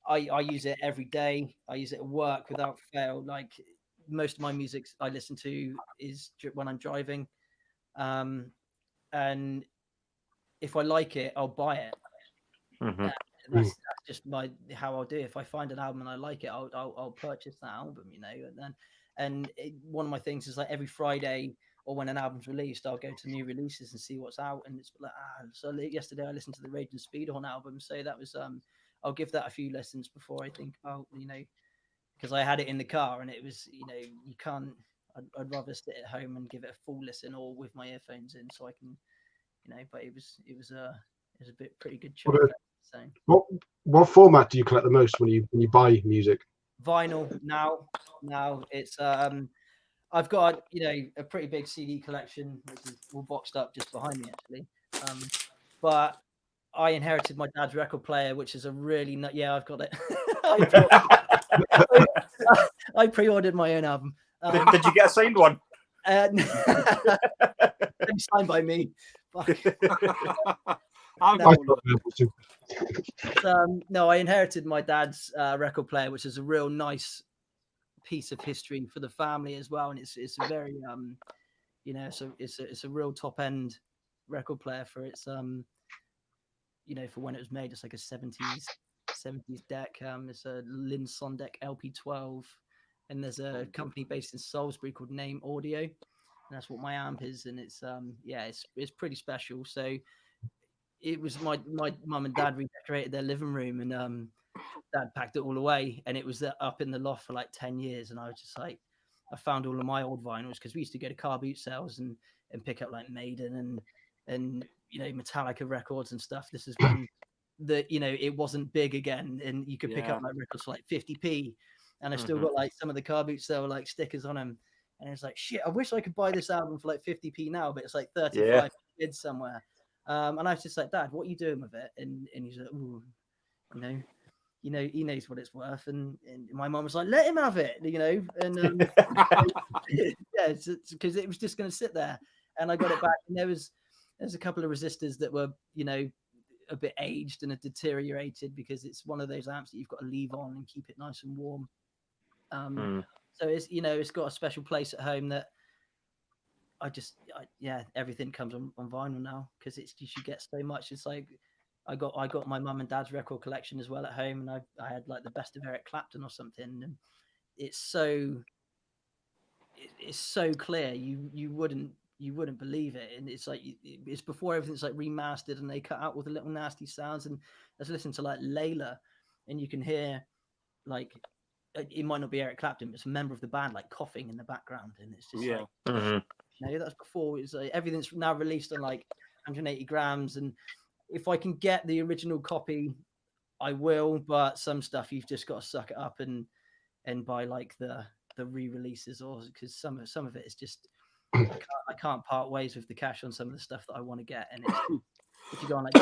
I use it every day. I use it at work without fail. Like most of my music I listen to is when I'm driving, and if I like it, I'll buy it. That's just how I'll do it. If I find an album and I like it, I'll purchase that album, and one of my things is like every Friday or when an album's released, I'll go to new releases and see what's out. And it's like, so yesterday I listened to the Rage and Speedhorn album, so that was I'll give that a few listens before I think, because I had it in the car and it was, you can't. I'd rather sit at home and give it a full listen or with my earphones in, so I can, But it was a pretty good choice. So. What format do you collect the most when you buy music? Vinyl now. It's I've got a pretty big CD collection, which is all boxed up just behind me actually. But I inherited my dad's record player, which is a really I've got it. I pre-ordered my own album. Did you get a signed one? Signed by me. No, I inherited my dad's record player, which is a real nice piece of history for the family as well, and it's a very it's a real top end record player for its for when it was made. It's like a 70s deck. It's a Lynn Sondek LP12, and there's a company based in Salisbury called Name Audio, and that's what my amp is, and it's it's pretty special. So it was my mum and dad redecorated their living room, and dad packed it all away, and it was up in the loft for like 10 years. And I was just like, I found all of my old vinyls because we used to go to car boot sales and pick up like Maiden and Metallica records and stuff. This is when that, you know, it wasn't big again, and you could pick up like records for like 50p, and I've still got like some of the car boots that were like stickers on them, and it's like, shit, I wish I could buy this album for like 50p now, but it's like 35 quid somewhere. And I was just like, Dad, what are you doing with it? And he's like, ooh, you know, he knows what it's worth. And my mom was like, let him have it, you know. And yeah, because it was just going to sit there. And I got it back, and there's a couple of resistors that were, you know, a bit aged and had deteriorated, because it's one of those amps that you've got to leave on and keep it nice and warm. So it's, you know, it's got a special place at home that everything comes on vinyl now, because it's, you should get so much. It's like I got my mum and dad's record collection as well at home, and I had like the best of Eric Clapton or something, and it's so clear you wouldn't believe it. And it's like, it's before everything's like remastered and they cut out all the little nasty sounds. And let's listen to like Layla, and you can hear, like, it might not be Eric Clapton, but it's a member of the band like coughing in the background, and it's just like, you know, that's before. It's like everything's now released on like 180 grams, and if I can get the original copy, I will. But some stuff you've just got to suck it up and buy like the re-releases, or because some of it is just, I can't part ways with the cash on some of the stuff that I want to get. And it's, if you go on like,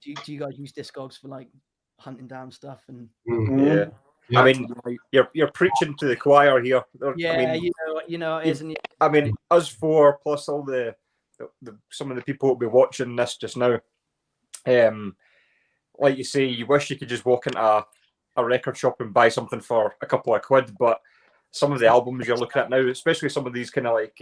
do you guys use Discogs for like hunting down stuff? And I mean, you're preaching to the choir here. Yeah, I mean, you know, it isn't. I mean, us four plus all the some of the people who'll be watching this just now. Like you say, you wish you could just walk into a record shop and buy something for a couple of quid, but some of the albums you're looking at now, especially some of these kind of like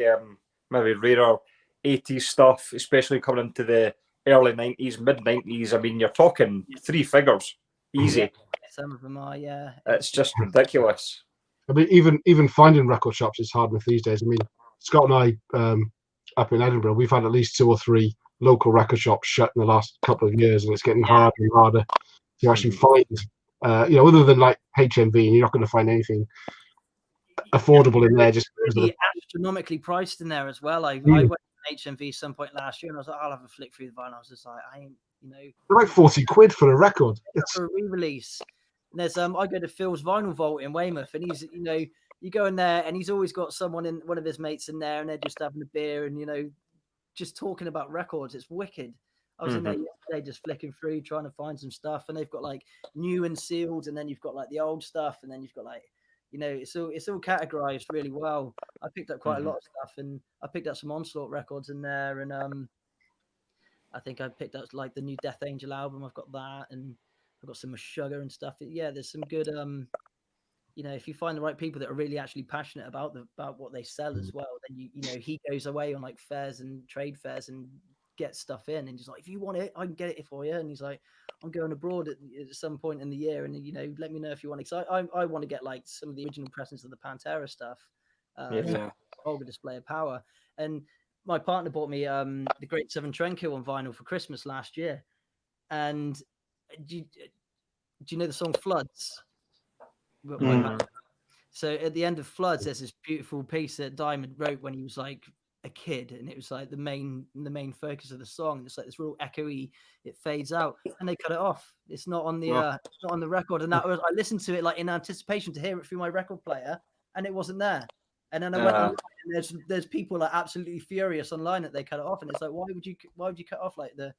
maybe rarer 80s stuff, especially coming into the early 90s, mid 90s. I mean, you're talking 3 figures, easy. Some of them are, yeah. It's just ridiculous. I mean, even finding record shops is hard enough these days. I mean, Scott and I up in Edinburgh, we've had at least 2 or 3 local record shops shut in the last couple of years, and it's getting harder and harder to actually find. You know, other than like HMV, you're not going to find anything affordable in there. Just really astronomically priced in there as well. I went to HMV some point last year, and I was like, I'll have a flick through the vinyl. I was just like, I ain't, you know, they're like 40 quid for a record. It's for a re-release. And there's I go to Phil's Vinyl Vault in Weymouth, and he's, you know, you go in there and he's always got one of his mates in there, and they're just having a beer and, you know, just talking about records. It's wicked. I was in there yesterday just flicking through, trying to find some stuff, and they've got like new and sealed, and then you've got like the old stuff, and then you've got like, you know, it's all categorized really well. I picked up quite a lot of stuff, and I picked up some Onslaught records in there, and I think I picked up like the new Death Angel album. I've got that, and I've got some Sugar and stuff. Yeah, there's some good you know, if you find the right people that are really actually passionate about what they sell as well, then you know, he goes away on like fairs and trade fairs and gets stuff in, and he's like, if you want it, I can get it for you. And he's like, I'm going abroad at some point in the year, and, you know, let me know if you want it. So I want to get like some of the original presses of the Pantera stuff, Olga Display of Power. And my partner bought me the Great Southern Trendkill on vinyl for Christmas last year. And do you know the song Floods? So at the end of Floods, there's this beautiful piece that Diamond wrote when he was like a kid, and it was like the main focus of the song. It's like this real echoey, it fades out, and they cut it off. It's not on the not on the record. And that was, I listened to it like in anticipation to hear it through my record player, and it wasn't there. And then I went online, and there's people like absolutely furious online that they cut it off, and it's like, why would you cut off like the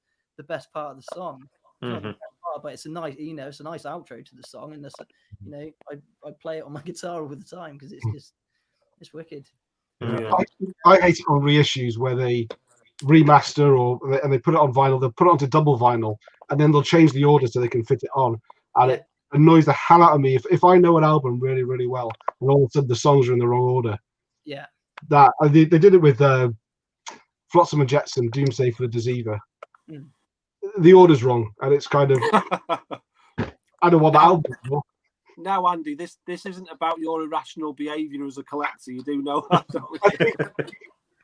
best part of the song? Not the best part, but it's a nice, you know, it's a nice outro to the song, and you know, I play it on my guitar all the time because it's wicked. I hate it on reissues where they remaster and they put it on vinyl. They'll put it onto double vinyl, and then they'll change the order so they can fit it on, and it annoys the hell out of me if I know an album really, really well, and all of a sudden the songs are in the wrong order. Yeah, that they did it with Flotsam and Jetsam, Doomsday for the Deceiver. The order's wrong, and it's kind of I don't want that album anymore. Now, Andy, this isn't about your irrational behaviour as a collector. You do know that, don't you?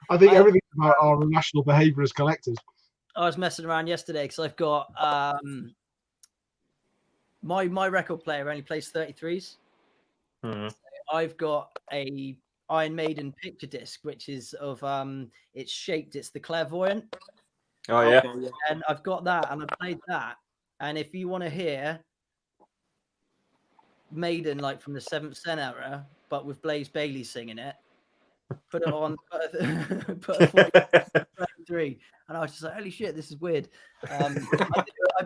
I think everything's about our irrational behaviour as collectors. I was messing around yesterday because I've got my record player only plays 33s. So I've got a Iron Maiden picture disc, which is of it's shaped. It's the Clairvoyant. Oh yeah. Okay, yeah. And I've got that, and I played that. And if you want to hear Maiden like from the Seventh Sen era, but with Blaze Bailey singing it, put it on, put a 43, and I was just like, holy shit, this is weird. I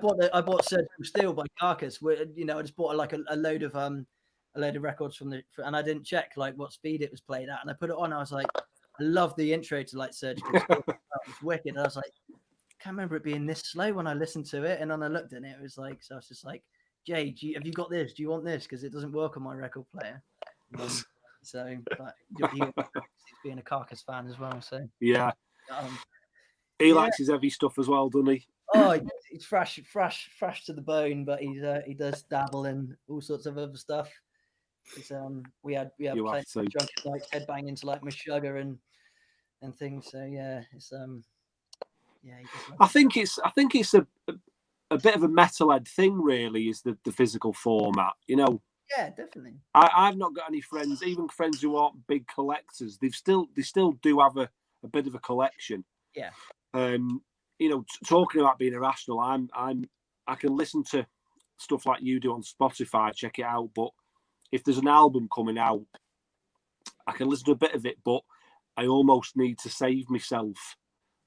bought Surgical Steel by Carcass. Where, you know, I just bought like a load of records from and I didn't check like what speed it was played at, and I put it on. I was like, I love the intro to like Surgical Steel. It was wicked. And I was like, I can't remember it being this slow when I listened to it, and then I looked at it, it was like, so I was just like, Jay, have you got this? Do you want this? Because it doesn't work on my record player. So, but he's being a Carcass fan as well. So yeah, he likes his heavy stuff as well, doesn't he? Oh, he's fresh to the bone, but he does dabble in all sorts of other stuff. It's, we had plenty of drunken nights headbanging to like Meshuggah and things. So yeah, it's yeah. I think it's a bit of a metalhead thing, really, is the physical format. You know. Yeah, definitely. I've not got any friends, even friends who aren't big collectors. They still do have a bit of a collection. Yeah. You know, talking about being irrational, I can listen to stuff like you do on Spotify, check it out. But if there's an album coming out, I can listen to a bit of it, but I almost need to save myself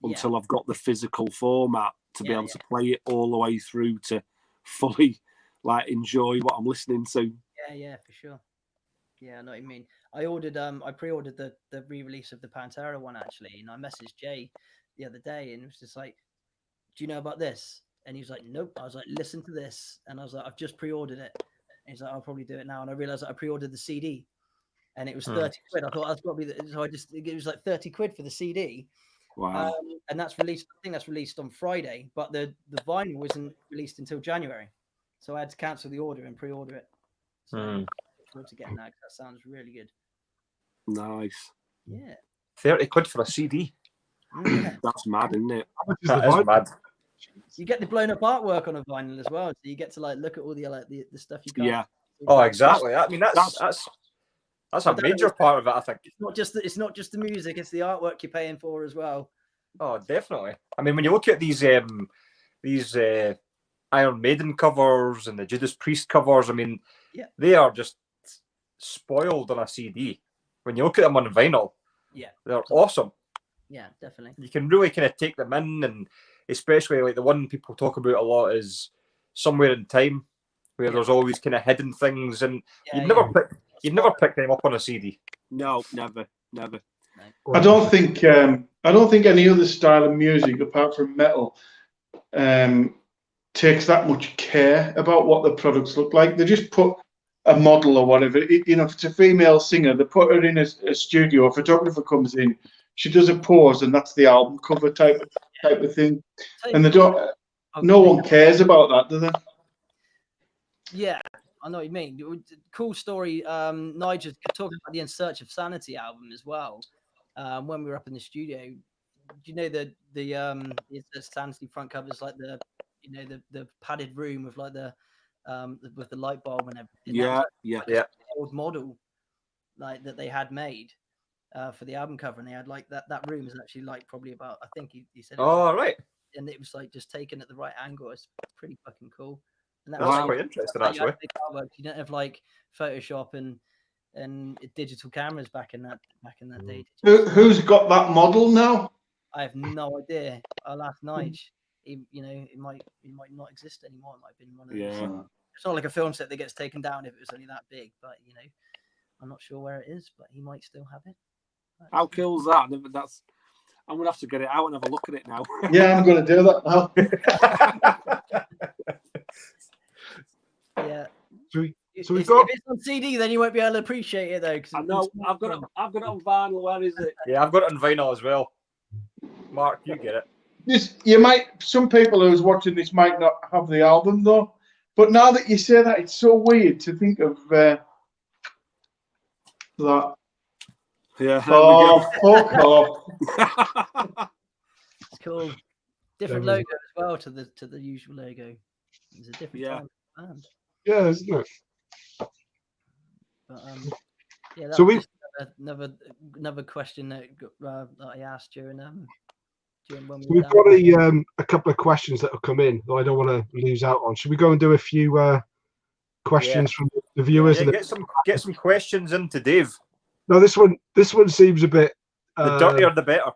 until I've got the physical format to be able to play it all the way through to fully like enjoy what I'm listening to. Yeah, for sure. Yeah, I know what you mean. I pre-ordered the re-release of the Pantera one actually, and I messaged Jay the other day, and it was just like, do you know about this? And he was like, nope. I was like, listen to this, and I was like, I've just pre-ordered it. And he's like, I'll probably do it now. And I realized that I pre-ordered the CD, and it was 30 quid. I thought that's got to be so it was like 30 quid for the CD. Wow. And that's released. I think that's released on Friday, but the vinyl wasn't released until January, so I had to cancel the order and pre-order it. So I look forward to getting that. That sounds really good. Nice. Yeah. 30 quid for a CD. Yeah. That's mad, isn't it? That is mad. You get the blown up artwork on a vinyl as well, so you get to like look at all the the stuff you got. Yeah. Oh, exactly. I mean, that's a major part of it. I think it's not just the music; it's the artwork you're paying for as well. Oh, definitely. I mean, when you look at these Iron Maiden covers and the Judas Priest covers, I mean, they are just spoiled on a CD. When you look at them on vinyl, they're awesome. Yeah, definitely. You can really kind of take them in, and especially like the one people talk about a lot is Somewhere in Time, where there's always kind of hidden things, and you'd never pick them up on a CD. No, never. I don't think any other style of music apart from metal takes that much care about what the products look like. They just put a model or whatever. You know, if it's a female singer, they put her in a studio. A photographer comes in, she does a pose, and that's the album cover type of thing. And they don't. No one cares about that, do they? Yeah, I know what you mean. Cool story. Nigel talking about the In Search of Sanity album as well. When we were up in the studio, do you know the Sanity front covers like the padded room with like with the light bulb and everything. Yeah. Old model like that they had made for the album cover, and they had like that room is actually like probably about, I think he said. Right. And it was like just taken at the right angle. It's pretty fucking cool. And that's quite interesting, actually. You don't have like Photoshop and digital cameras back in that day. Who's got that model now? I have no idea. Last night, it might not exist anymore. It might have been one of those. Yeah. It's not like a film set that gets taken down if it was only that big, but I'm not sure where it is, but he might still have it. How cool's that? I'm gonna have to get it out and have a look at it now. Yeah, I'm gonna do that now. Yeah. So we've got. If it's on CD, then you won't be able to appreciate it though. I know. I've got it on vinyl. Where is it? Yeah, I've got it on vinyl as well. Mark, you get it. Some people who's watching this might not have the album though. But now that you say that, it's so weird to think of that. Yeah. Oh, fuck off. It's cool. Different logo as well to the usual logo. It's a different kind of band. Yeah, isn't it? But yeah. So we another question that I asked during When we So we've got a couple of questions that have come in that I don't want to lose out on. Should we go and do a few questions from the viewers? Yeah, get some questions into Dave. No, this one seems a bit the dirtier the better.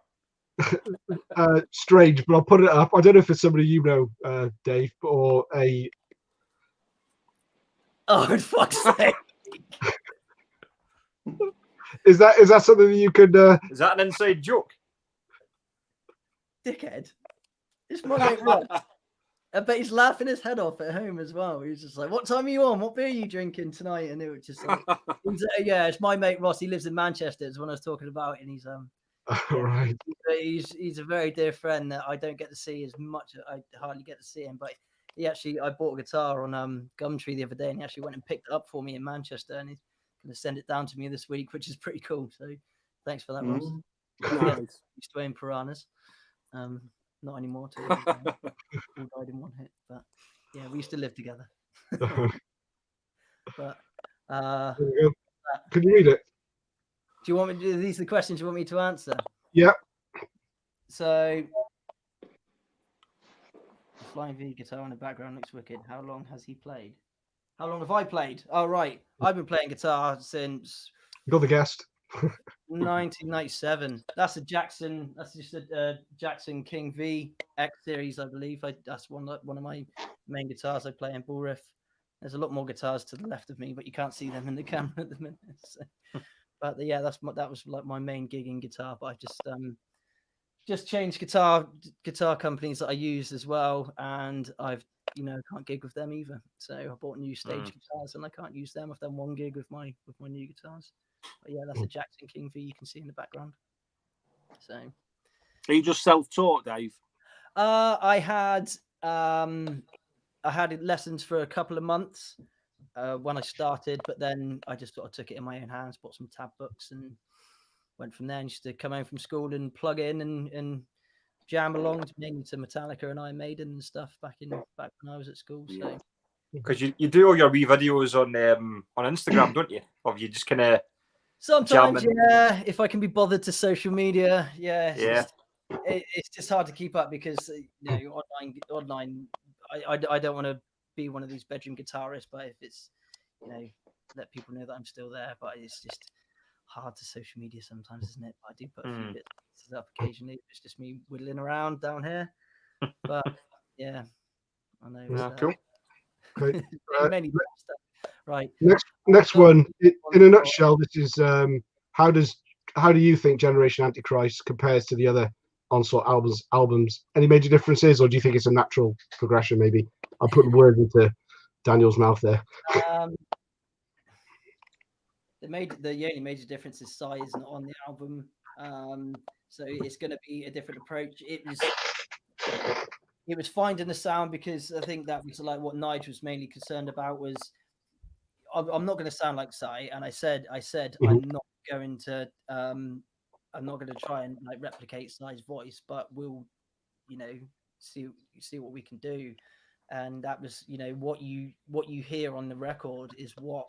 Strange, but I'll put it up. I don't know if it's somebody you know, Dave, or a. Oh, for fuck's sake! Is that something that you could? Is that an inside joke? Dickhead! It's my mate Rob. I bet he's laughing his head off at home as well. He's just like, "What time are you on? What beer are you drinking tonight?" And it was just like, yeah, it's my mate Ross. He lives in Manchester. It's what I was talking about, and he's right. He's a very dear friend that I don't get to see as much. I hardly get to see him, but I bought a guitar on Gumtree the other day, and he actually went and picked it up for me in Manchester, and he's going to send it down to me this week, which is pretty cool. So thanks for that, Ross. Nice. Used to aim piranhas. Not anymore. All died in one hit, but yeah, we used to live together. But can you read it? Do you want me to do these? Are the questions you want me to answer? Yeah. So, Flying V guitar in the background looks wicked. How long has he played? How long have I played? Oh, right. I've been playing guitar since. You're the guest. 1997. That's a Jackson. That's just a Jackson King V X series, I believe. That's one of my main guitars I play in Bull Riff. There's a lot more guitars to the left of me, but you can't see them in the camera at the minute. So. But yeah, that was like my main gigging guitar. But I just changed guitar companies that I use as well, and I've can't gig with them either. So I bought new stage guitars, and I can't use them. I've done one gig with my new guitars. But yeah, that's a Jackson King V you can see in the background. So, are you just self-taught, Dave? I had lessons for a couple of months when I started, but then I just sort of took it in my own hands, bought some tab books, and went from there. And used to come home from school and plug in and jam along, mainly to Metallica and Iron Maiden and stuff back when I was at school. So, because you do all your wee videos on Instagram, don't you? Or you just kind of. Sometimes, yeah, if I can be bothered to social media, it's just hard to keep up because online. I don't want to be one of these bedroom guitarists, but if it's let people know that I'm still there, but it's just hard to social media sometimes, isn't it? I do put a few bits up occasionally. It's just me whittling around down here, but yeah, I know. Yeah, cool. Great. Many stuff. Right. Next one. In a nutshell, this is how do you think Generation Antichrist compares to the other Onslaught albums? Any major differences, or do you think it's a natural progression? Maybe I'm putting words into Daniel's mouth there. The only major difference is size on the album. So it's going to be a different approach. It was finding the sound, because I think that was like what Nigel was mainly concerned about was. I'm not going to sound like Sai, and I said I'm not going to try and like replicate Sai's voice, but we'll see what we can do. And that was what you hear on the record is what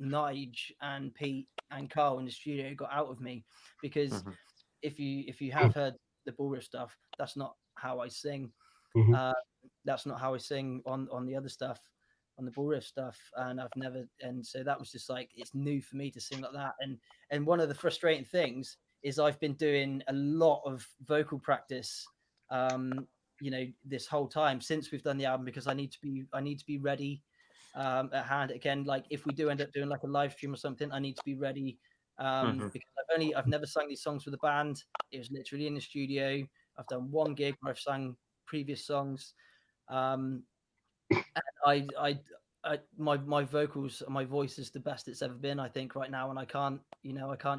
Nige and Pete and Carl in the studio got out of me, because if you have heard the Bull Riff stuff, that's not how I sing. That's not how I sing on the other stuff, on the Bull Riff stuff, and so that was just like, it's new for me to sing like that. And one of the frustrating things is I've been doing a lot of vocal practice this whole time since we've done the album, because I need to be ready at hand again. Like if we do end up doing like a live stream or something, I need to be ready because I've never sung these songs with a band. It was literally in the studio. I've done one gig where I've sung previous songs. And my vocals, my voice is the best it's ever been, I think, right now, and I can't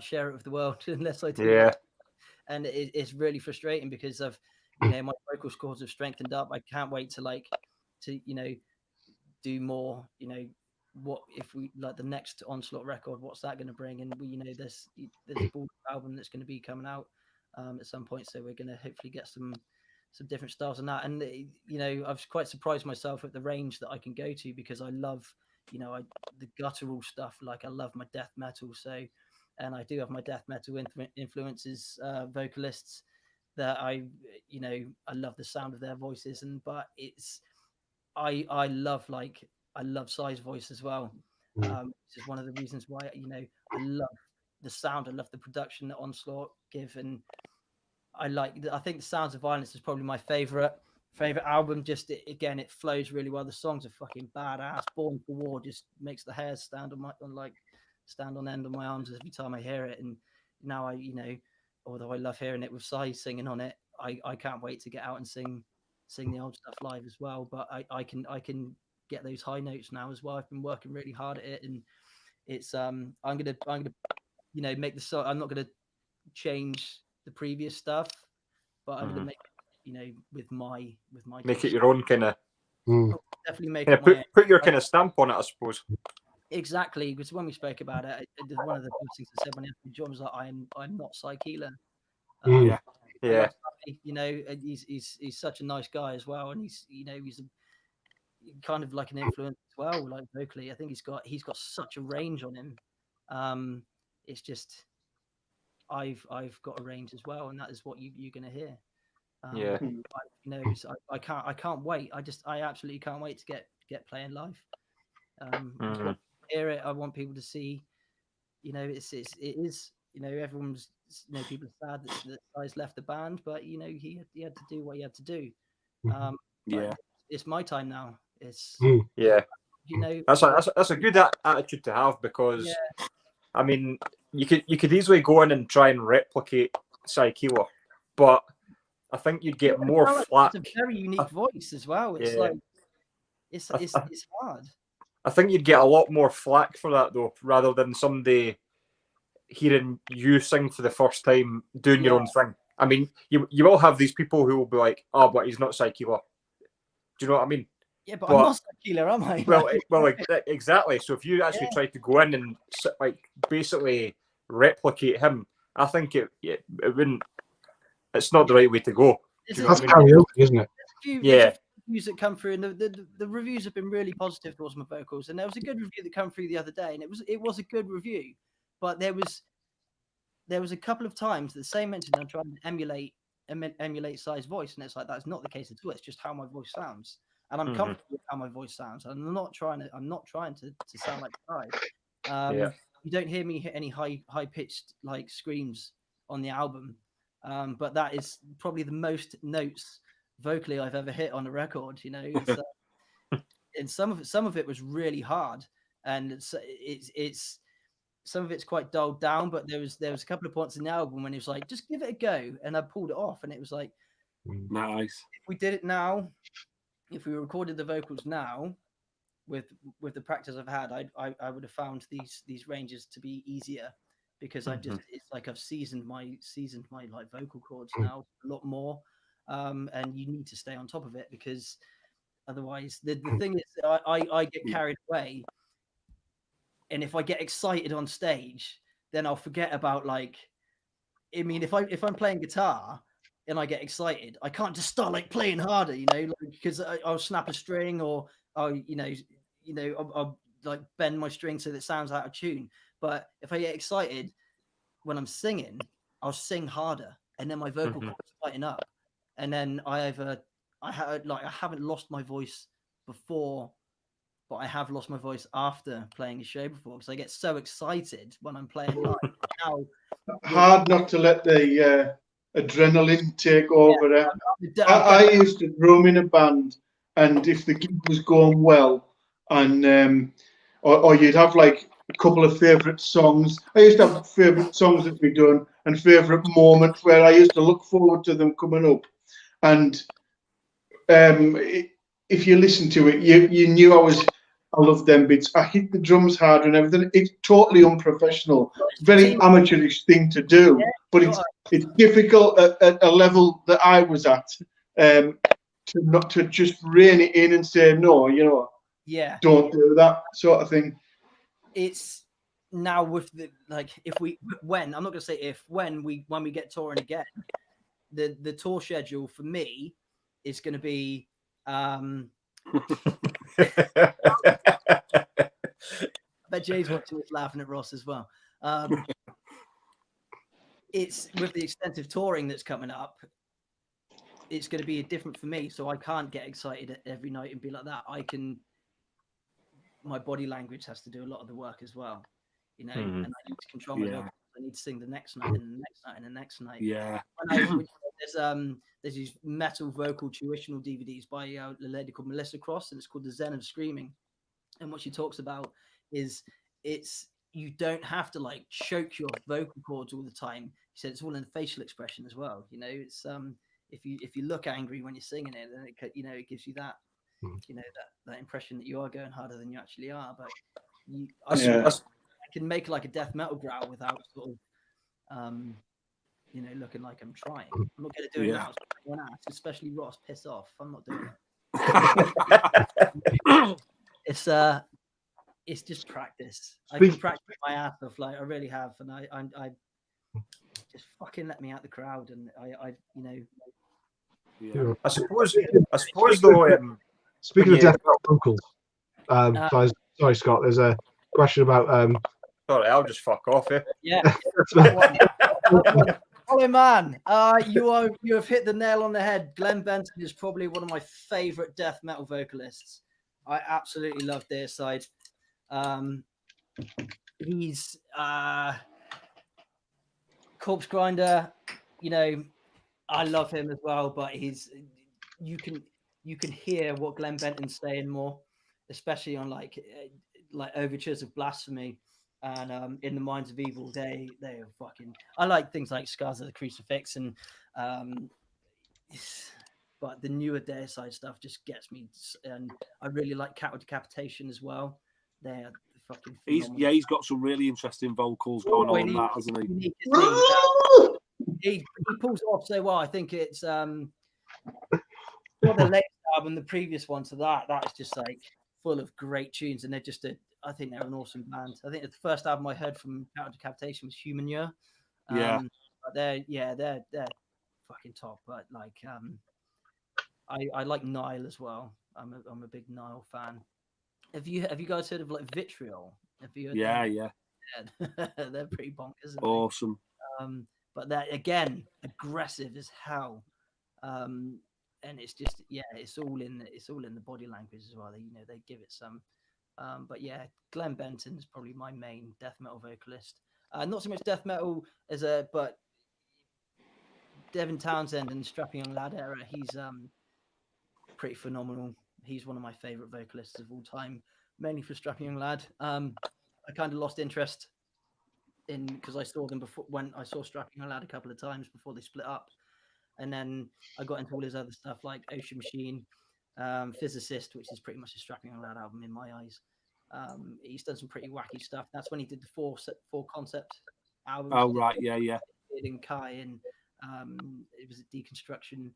share it with the world unless I do. Yeah. And it's really frustrating because my vocal cords have strengthened up. I can't wait to do more. What if we like the next Onslaught record? What's that going to bring? And there's a Bull album that's going to be coming out at some point, so we're going to hopefully get some different styles on that. And I was quite surprised myself at the range that I can go to, because I love the guttural stuff. Like I love my death metal, and I do have my death metal influences, vocalists, that I love the sound of their voices, but I love Si's voice as well. Which is one of the reasons why I love the sound, I love the production that Onslaught give, and I think the Sounds of Violence is probably my favorite album. Just again, it flows really well. The songs are fucking badass. Born for War just makes the hairs stand on end on my arms every time I hear it. And now although I love hearing it with Si singing on it, I can't wait to get out and sing the old stuff live as well. But I can get those high notes now as well. I've been working really hard at it, and it's I'm gonna make the song. I'm not gonna change the previous stuff, but I'm gonna make with my make it your own kind of. Definitely make it put your kind of stamp on it, I suppose. Exactly, because when we spoke about it, one of the first things I said when John was like, "I'm not Si Keeler." Yeah. He's such a nice guy as well, and he's kind of like an influence as well, like vocally. I think he's got such a range on him. It's just I've got a range as well, and that is what you're going to hear. I can't wait. I absolutely can't wait to get playing live. Hear it. I want people to see. It is. Everyone's. People are sad that Si's left the band, but he had to do what he had to do. It's my time now. It's that's a good attitude to have, because I mean you could easily go in and try and replicate Si Keeler, but I think you'd get more flack. It's a very unique voice as well. It's like it's hard. I think you'd get a lot more flack for that though, rather than somebody hearing you sing for the first time doing your own thing. I mean, you will have these people who will be like, "Oh, but he's not Si Keeler." Do you know what I mean? Yeah, but I'm not Si Keeler, am I? Well, exactly. So if you actually try to go in and basically replicate him, I think it wouldn't. It's not the right way to go. That's karaoke, isn't it? There's reviews that come through, and the reviews have been really positive towards my vocals. And there was a good review that came through the other day, and it was a good review, but there was a couple of times the same mention I'm trying to emulate Si's voice, and it's like that's not the case at all. It's just how my voice sounds, and I'm comfortable with how my voice sounds. And I'm not trying to sound like Si. You don't hear me hit any high pitched like screams on the album, but that is probably the most notes vocally I've ever hit on a record. It's, and some of it was really hard, and it's some of it's quite dulled down, but there was a couple of points in the album when it was like, just give it a go, and I pulled it off, and it was like, nice. If we did it now, if we recorded the vocals now, with the practice I've had, I would have found these ranges to be easier, because it's like I've seasoned my like vocal cords now a lot more, and you need to stay on top of it, because otherwise the thing is I get carried away. And if I get excited on stage, then I'll forget about if I'm playing guitar and I get excited, I can't just start playing harder, because I'll snap a string, or I'll bend my string so that it sounds out of tune. But if I get excited when I'm singing, I'll sing harder, and then my vocal cords tighten up, and then I haven't lost my voice before. But I have lost my voice after playing a show before, because I get so excited when I'm playing live. Hard not to let the adrenaline take over. I used to drum in a band, and if the gig was going well, and or you'd have a couple of favourite songs. I used to have favourite songs that we'd done and favourite moments where I used to look forward to them coming up. And if you listen to it, you knew I love them bits. I hit the drums hard and everything. It's totally unprofessional. It's a very amateurish thing to do, but it's difficult at a level that I was at, to just rein it in and say no, don't do that sort of thing. It's now with when I'm not going to say when we get touring again, the tour schedule for me is going to be. But Jay's watching this laughing at Ross as well. It's with the extensive touring that's coming up. it's going to be different for me. So I can't get excited every night and be like that. My body language has to do a lot of the work as well, and I need to control my vocals. I need to sing the next night and the next night and the next night. Yeah. There's these metal vocal tuitional DVDs by a lady called Melissa Cross, and it's called The Zen of Screaming. And what she talks about is you don't have to like choke your vocal cords all the time. She said it's all in the facial expression as well. It's if you look angry when you're singing it, then it gives you that that impression that you are going harder than you actually are. But I can make like a death metal growl without sort of looking like I'm trying. I'm not going to do it now. Especially Ross, piss off. I'm not doing it. It's just practice. I can practice my ass off, like I really have, and I just fucking let me out the crowd, and I I suppose though. Speaking of death metal vocals, sorry, Scott. There's a question about. Sorry, I'll just fuck off. Yeah. Oh man, you have hit the nail on the head. Glenn Benton is probably one of my favorite death metal vocalists. I absolutely love Deicide. He's Corpse Grinder. I love him as well, but you can hear what Glenn Benton's saying more, especially on like Overtures of Blasphemy and In the Minds of Evil. They are fucking. I like things like Scars of the Crucifix and but the newer Deicide stuff just gets me, and I really like Cattle Decapitation as well. They're fucking phenomenal. He's got some really interesting vocals going on that, hasn't he? He pulls it off so well. I think it's the latest album, the previous one to that is just like full of great tunes, and I think they're an awesome band. I think the first album I heard from Cattle Decapitation was Human Year. But they're fucking top. But like I like Nile as well. I'm a big Nile fan. Have you guys heard of like Vitriol? Yeah. They're pretty bonkers. Awesome. But they're again aggressive as hell. And it's just it's all in the body language as well. They give it some. But yeah, Glenn Benton is probably my main death metal vocalist. Not so much death metal but Devin Townsend and Strapping Young Lad era. He's pretty phenomenal. He's one of my favorite vocalists of all time, mainly for Strapping Young Lad. I kind of lost interest because I saw them before when I saw Strapping Young Lad a couple of times before they split up, and then I got into all his other stuff like Ocean Machine, Physicist, which is pretty much a Strapping Young Lad album in my eyes. He's done some pretty wacky stuff. That's when he did the four concept albums. Oh right, yeah. In Kai and it was a Deconstruction,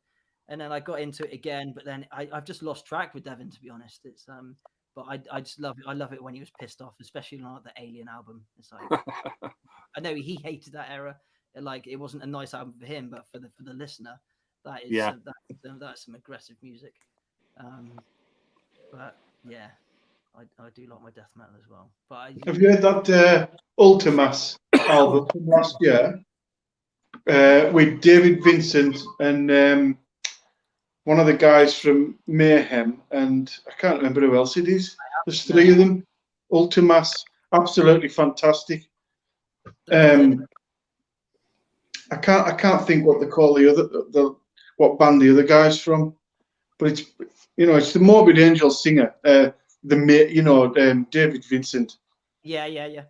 and then I got into it again. But then I've just lost track with Devin, to be honest. It's but I just love it. I love it when he was pissed off, especially on the Alien album. It's like I know he hated that era. Like it wasn't a nice album for him, but for the listener, that is that's some aggressive music. But yeah, I do like my death metal as well. But have you heard that Ultimas album from last year with David Vincent and one of the guys from Mayhem, and I can't remember who else it is. There's three of them. Ultimas, absolutely fantastic. I can't think what they call what band the other guy's from, but it's it's the Morbid Angel singer, David Vincent. Yeah.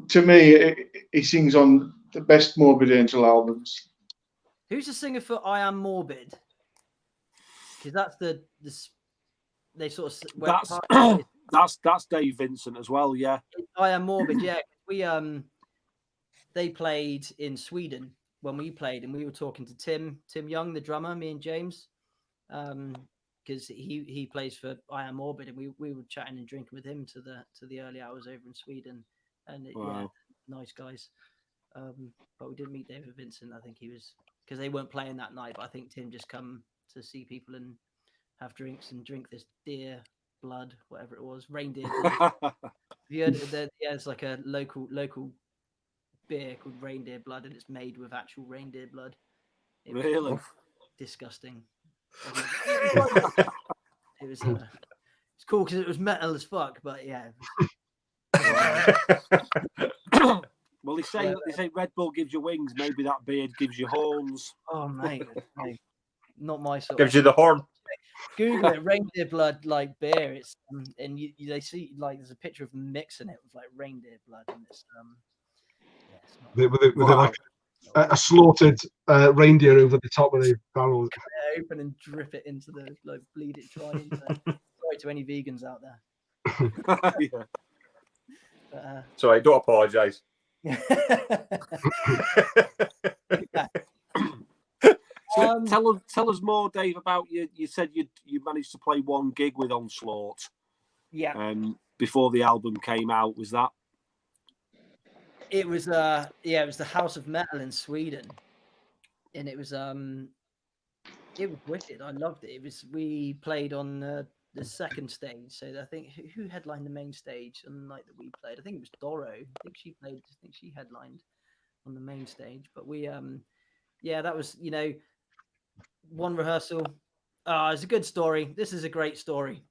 To me, he sings on the best Morbid Angel albums. Who's the singer for I Am Morbid? Because that's they sort of that's Dave Vincent as well. Yeah, I Am Morbid. Yeah, they played in Sweden when we played, and we were talking to Tim Young, the drummer, me and James, because he plays for I Am Morbid, and we were chatting and drinking with him to the early hours over in Sweden, and nice guys. But we didn't meet David Vincent. I think he was because they weren't playing that night. But I think Tim just come to see people and have drinks and drink this deer blood, whatever it was, reindeer blood. It's like a local beer called Reindeer Blood, and it's made with actual reindeer blood. Really? disgusting. It was it's cool because it was metal as fuck, but yeah. Well, they say Red Bull gives you wings. Maybe that beard gives you horns. Oh mate, not my sort. Gives you the horn. Google it, reindeer blood like beer. It's and they see like there's a picture of them mixing it with like reindeer blood, and it's with it like a slaughtered reindeer over the top of the barrel. Open and drip it into the like bleed it dry. Sorry to any vegans out there. Yeah. But, so I don't apologise. So tell us more, Dave, about you said you managed to play one gig with Onslaught. Yeah. Before the album came out, was that? It was it was the House of Metal in Sweden, and it was wicked. I loved it. We played on the second stage. So I think who headlined the main stage on the night that we played? I think it was Doro. I think she headlined on the main stage. But we that was one rehearsal. It's a good story. This is a great story.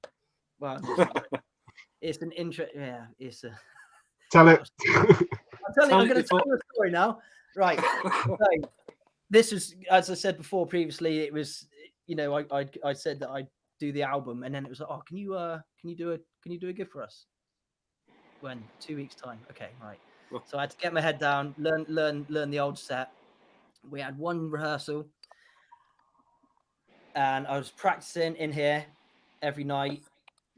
Well, it's an intro. Yeah, it's a. Tell it. I'm going to tell you a story now. Right. So, this was, as I said before previously, it was, I said that I'd do the album, and then it was like, oh, can you do a gig for us? When? 2 weeks time. Okay, right. So I had to get my head down, learn the old set. We had one rehearsal, and I was practicing in here every night,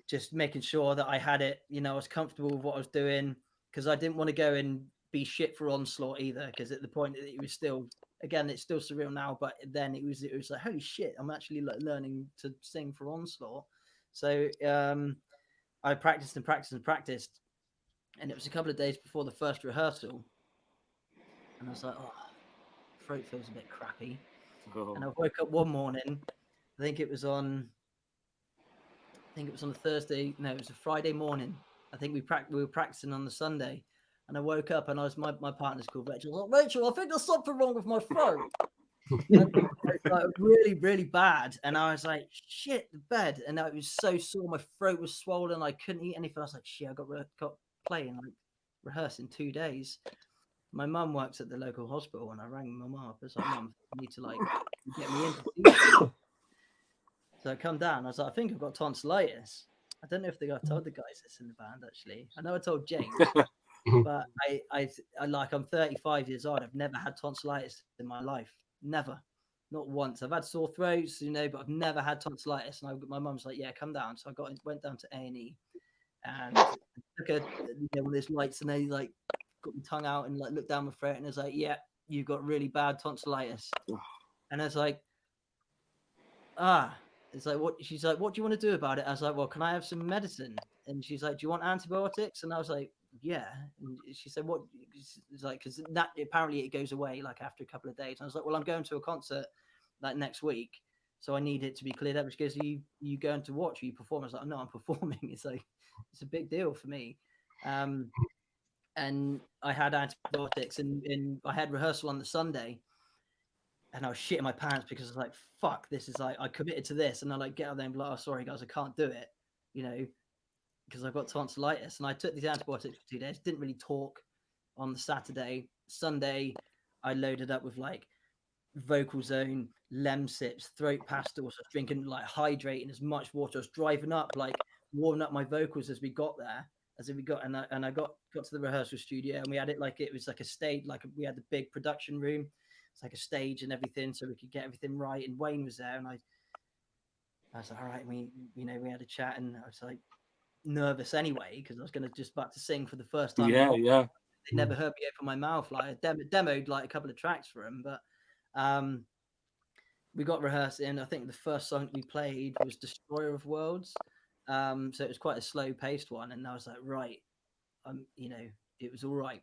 just making sure that I had it. I was comfortable with what I was doing, because I didn't want to go and be shit for Onslaught either. Because at the point it was still, again, it's still surreal now, but then it was like, holy shit, I'm actually learning to sing for Onslaught. So I practiced, and it was a couple of days before the first rehearsal, and I was like, oh, throat feels a bit crappy. And I woke up one morning, I think it was on a Thursday. No, it was a Friday morning. I think we were practicing on the Sunday, and I woke up and my partner's called Rachel. I was like, Rachel, I think there's something wrong with my throat. And it was like really, really bad. And I was like, shit, the bed. And it was so sore. My throat was swollen. I couldn't eat anything. I was like, shit, I got playing, like rehearsing 2 days. My mum works at the local hospital, and I rang my mum up. I was like, Mum, you need to get me in. So I come down. I was like, I think I've got tonsillitis. I don't know if I told the guys this in the band, actually. I know I told James, but I'm 35 years old. I've never had tonsillitis in my life. Never. Not once. I've had sore throats, but I've never had tonsillitis. And my mum's like, yeah, come down. So I went down to A&E, and took one of those lights, and they got my tongue out and looked down my throat, and it's like, yeah, you've got really bad tonsillitis. And I was like, it's like, what? She's like, what do you want to do about it? I was like, well, can I have some medicine? And she's like, do you want antibiotics? And I was like, yeah. And she said, what? It's like, because that apparently it goes away after a couple of days. And I was like, well, I'm going to a concert next week, so I need it to be cleared up. She goes, you going to watch? Are you perform? I was like, no, I'm performing. It's like, it's a big deal for me. And I had antibiotics, and I had rehearsal on the Sunday. And I was shitting my pants because I was like, fuck, this is I committed to this. And I get out there and be like, oh, sorry, guys, I can't do it, because I've got tonsillitis. And I took these antibiotics for 2 days, didn't really talk on the Saturday. Sunday, I loaded up with Vocal Zone, Lemsips, throat pastels. I was drinking, hydrating as much water. I was driving up, warming up my vocals as we got there. And I got to the rehearsal studio, and we had it it was a stage, we had the big production room. It's like a stage and everything, so we could get everything right. And Wayne was there, and I was like, all right, we had a chat, and I was nervous anyway, because I was just about to sing for the first time. Yeah. They never heard me open my mouth. I demoed a couple of tracks for him, but we got rehearsing. I think the first song we played was Destroyer of Worlds. So it was quite a slow paced one, and I was like, right, it was all right.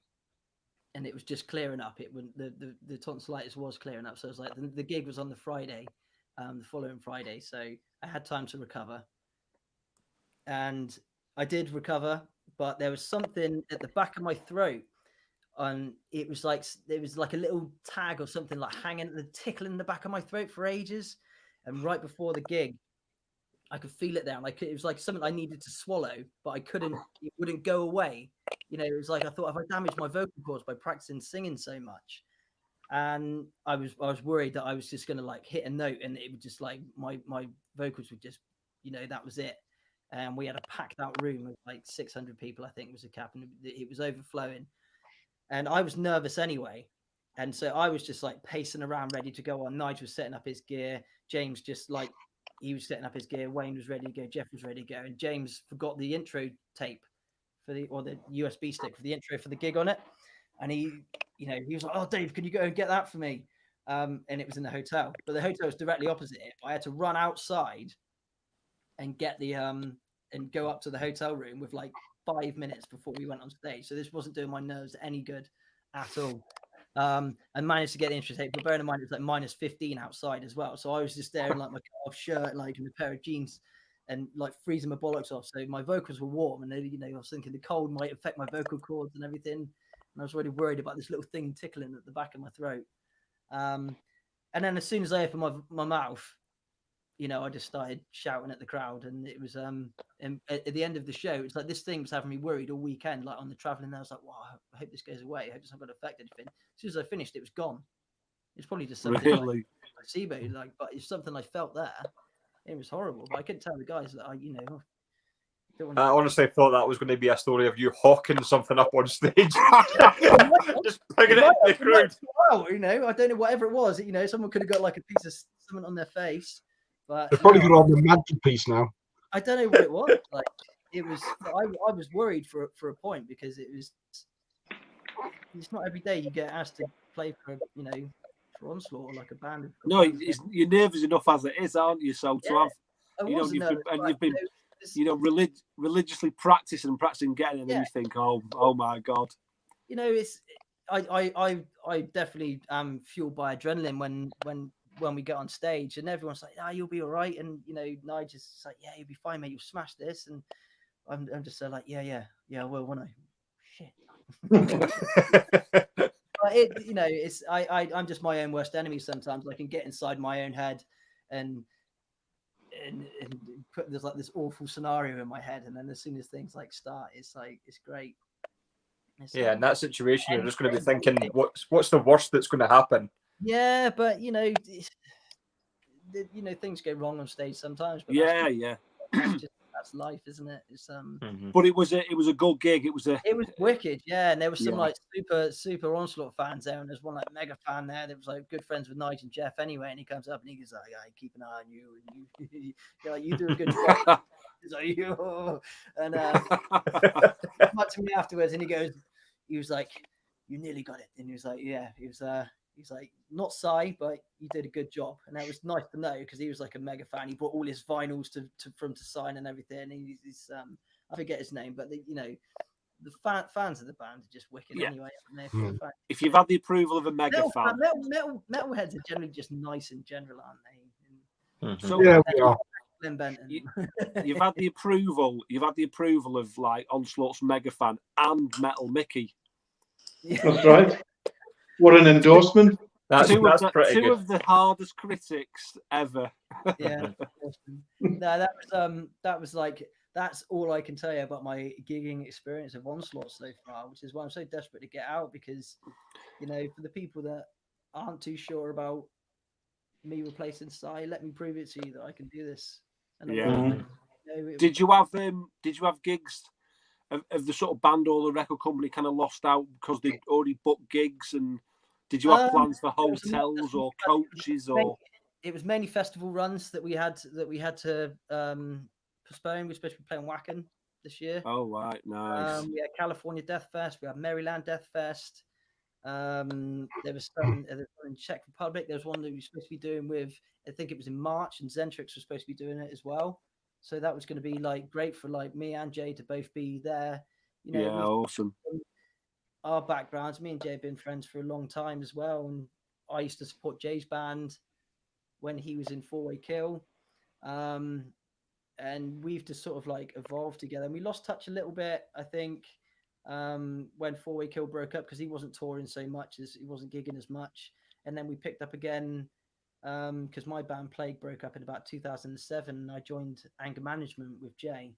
And it was just clearing up. The tonsillitis was clearing up. So it was the gig was on the Friday, the following Friday. So I had time to recover. And I did recover, but there was something at the back of my throat. And it was like a little tag or something like tickling in the back of my throat for ages. And right before the gig, I could feel it there. It was like something I needed to swallow, but I couldn't. It wouldn't go away. It was like I thought, if I damaged my vocal cords by practicing singing so much, and I was worried that I was just going to like hit a note and it would just like my vocals would just, that was it. And we had a packed out room of like 600 people, I think was a cap, and it was overflowing. And I was nervous anyway. And so I was just like pacing around, ready to go on. Nigel was setting up his gear. James just like, he was setting up his gear. Wayne was ready to go. Jeff was ready to go. And James forgot the intro tape or the USB stick for the intro for the gig on it. And he was like, "Oh, Dave, can you go and get that for me?" And it was in the hotel, but the hotel was directly opposite it. I had to run outside and get and go up to the hotel room with like 5 minutes before we went on stage. So this wasn't doing my nerves any good at all. And managed to get the intro tape, but bearing in mind it was like minus 15 outside as well. So I was just there in like my cut-off shirt, like in a pair of jeans, and like freezing my bollocks off. So my vocals were warm, and I was thinking the cold might affect my vocal cords and everything. And I was really worried about this little thing tickling at the back of my throat. And then as soon as I opened my mouth, I just started shouting at the crowd. And it was and at the end of the show, it's like this thing was having me worried all weekend, like on the traveling. I was like, wow, I hope this goes away. I hope it's not going to affect anything. As soon as I finished, it was gone. It's probably just something like placebo, but it's something I felt there. It was horrible, but I couldn't tell the guys that I honestly thought that was going to be a story of you hawking something up on stage. Just picking it in the crowd. Well, I don't know, whatever it was, someone could have got like a piece of something on their face. But they're probably got on the mantelpiece now. I don't know what it was. Like it was, I was worried for a point, because it's not every day you get asked to play for for Onslaught or like a band. No, you're nervous enough as it is, aren't you? So to have, you've been religiously practicing, getting it, and then you think, oh my god. It's I definitely am fueled by adrenaline when we get on stage, and everyone's like, you'll be all right, and Nigel's just like, yeah, you'll be fine, mate, you'll smash this, and I'm just like, yeah, I will, won't I? Shit. But it's I'm just my own worst enemy sometimes. I can get inside my own head and put there's like this awful scenario in my head, and then as soon as things like start, it's like it's great. In that situation, you're just going to be thinking, what's the worst that's going to happen? Yeah, but things go wrong on stage sometimes. But that's life, isn't it? It's But it was a good gig. It was wicked, yeah. And there was some like super Onslaught fans there, and there's one like mega fan there that was like good friends with Nigel and Jeff anyway. And he comes up and he goes, "Oh, yeah, I keep an eye on you, and you do a good job." He's like, "Yo," and he came up to me afterwards, and he was like, "You nearly got it." And he was like, "Yeah," he's like, "Not Psy, but you did a good job." And that was nice to know, because he was like a mega fan. He brought all his vinyls to sign and everything. And he's I forget his name, but the fans of the band are just wicked anyway. If you've had the approval of a mega fan, metalheads are generally just nice in general, aren't they? So yeah, we are. You've had the approval of like Onslaught's mega fan and Metal Mickey. Yeah. That's right. What an endorsement. That's two pretty good. of the hardest critics ever. Yeah. No, that was like, that's all I can tell you about my gigging experience of Onslaught so far, which is why I'm so desperate to get out, because for the people that aren't too sure about me replacing Psy, let me prove it to you that I can do this. And Did you have gigs of the sort of band or the record company kind of lost out because they'd already booked gigs, and did you have plans for hotels or coaches, or it was mainly festival runs that we had to postpone? We're supposed to be playing Wacken this year. Oh right, nice. We had California Death Fest, we had Maryland Death Fest. There was some in Czech Republic. There was one that we were supposed to be doing with, I think it was in March, and Zentrix was supposed to be doing it as well. So that was going to be like great for like me and Jay to both be there. Awesome. Our backgrounds, me and Jay have been friends for a long time as well, and I used to support Jay's band when he was in Four Way Kill, and we've just sort of like evolved together. And we lost touch a little bit, I think. when 4-Way Kill broke up because he wasn't touring so much, as he wasn't gigging as much. And then we picked up again because my band Plague broke up in about 2007. And I joined Anger Management with Jay,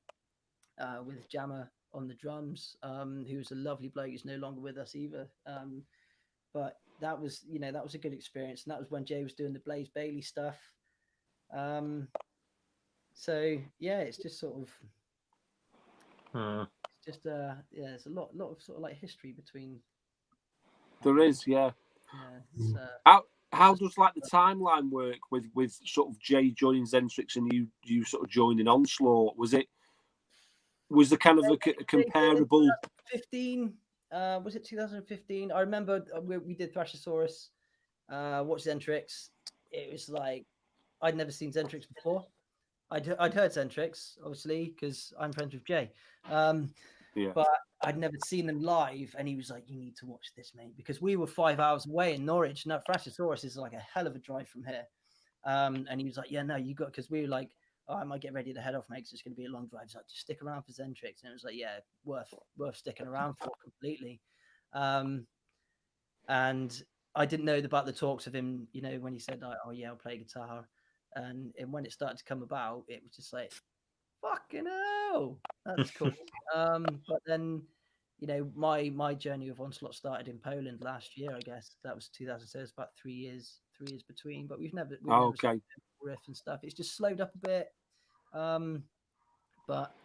with Jammer on the drums, who was a lovely bloke. He's no longer with us either. But that was, that was a good experience. And that was when Jay was doing the Blaze Bailey stuff. So yeah, it's just sort of, it's just there's a lot of sort of like history between. There is, yeah. How does like the timeline work with sort of Jay joining Zentrix and you sort of joining Onslaught? Was the kind of a comparable? 2015, was it 2015? I remember we did Thrashosaurus, watched Zentrix. It was like I'd never seen Zentrix before. I'd heard Zentrix, obviously, because I'm friends with Jay. But I'd never seen them live, and he was like, "You need to watch this, mate," because we were 5 hours away in Norwich. Now, Thrashosaurus is like a hell of a drive from here. And he was like, "Yeah, no, you got," because we were like, "Oh, I might get ready to head off, mate, because it's going to be a long drive." So like, just stick around for Zentrix, and it was like, "Yeah, worth sticking around for completely." And I didn't know about the talks of him, when he said, like, "Oh yeah, I'll play guitar," and when it started to come about, it was just like, fucking hell, that's cool. But then, my journey of Onslaught started in Poland last year. I guess that was 2007. It's about 3 years between. But we've never riff and stuff. It's just slowed up a bit. But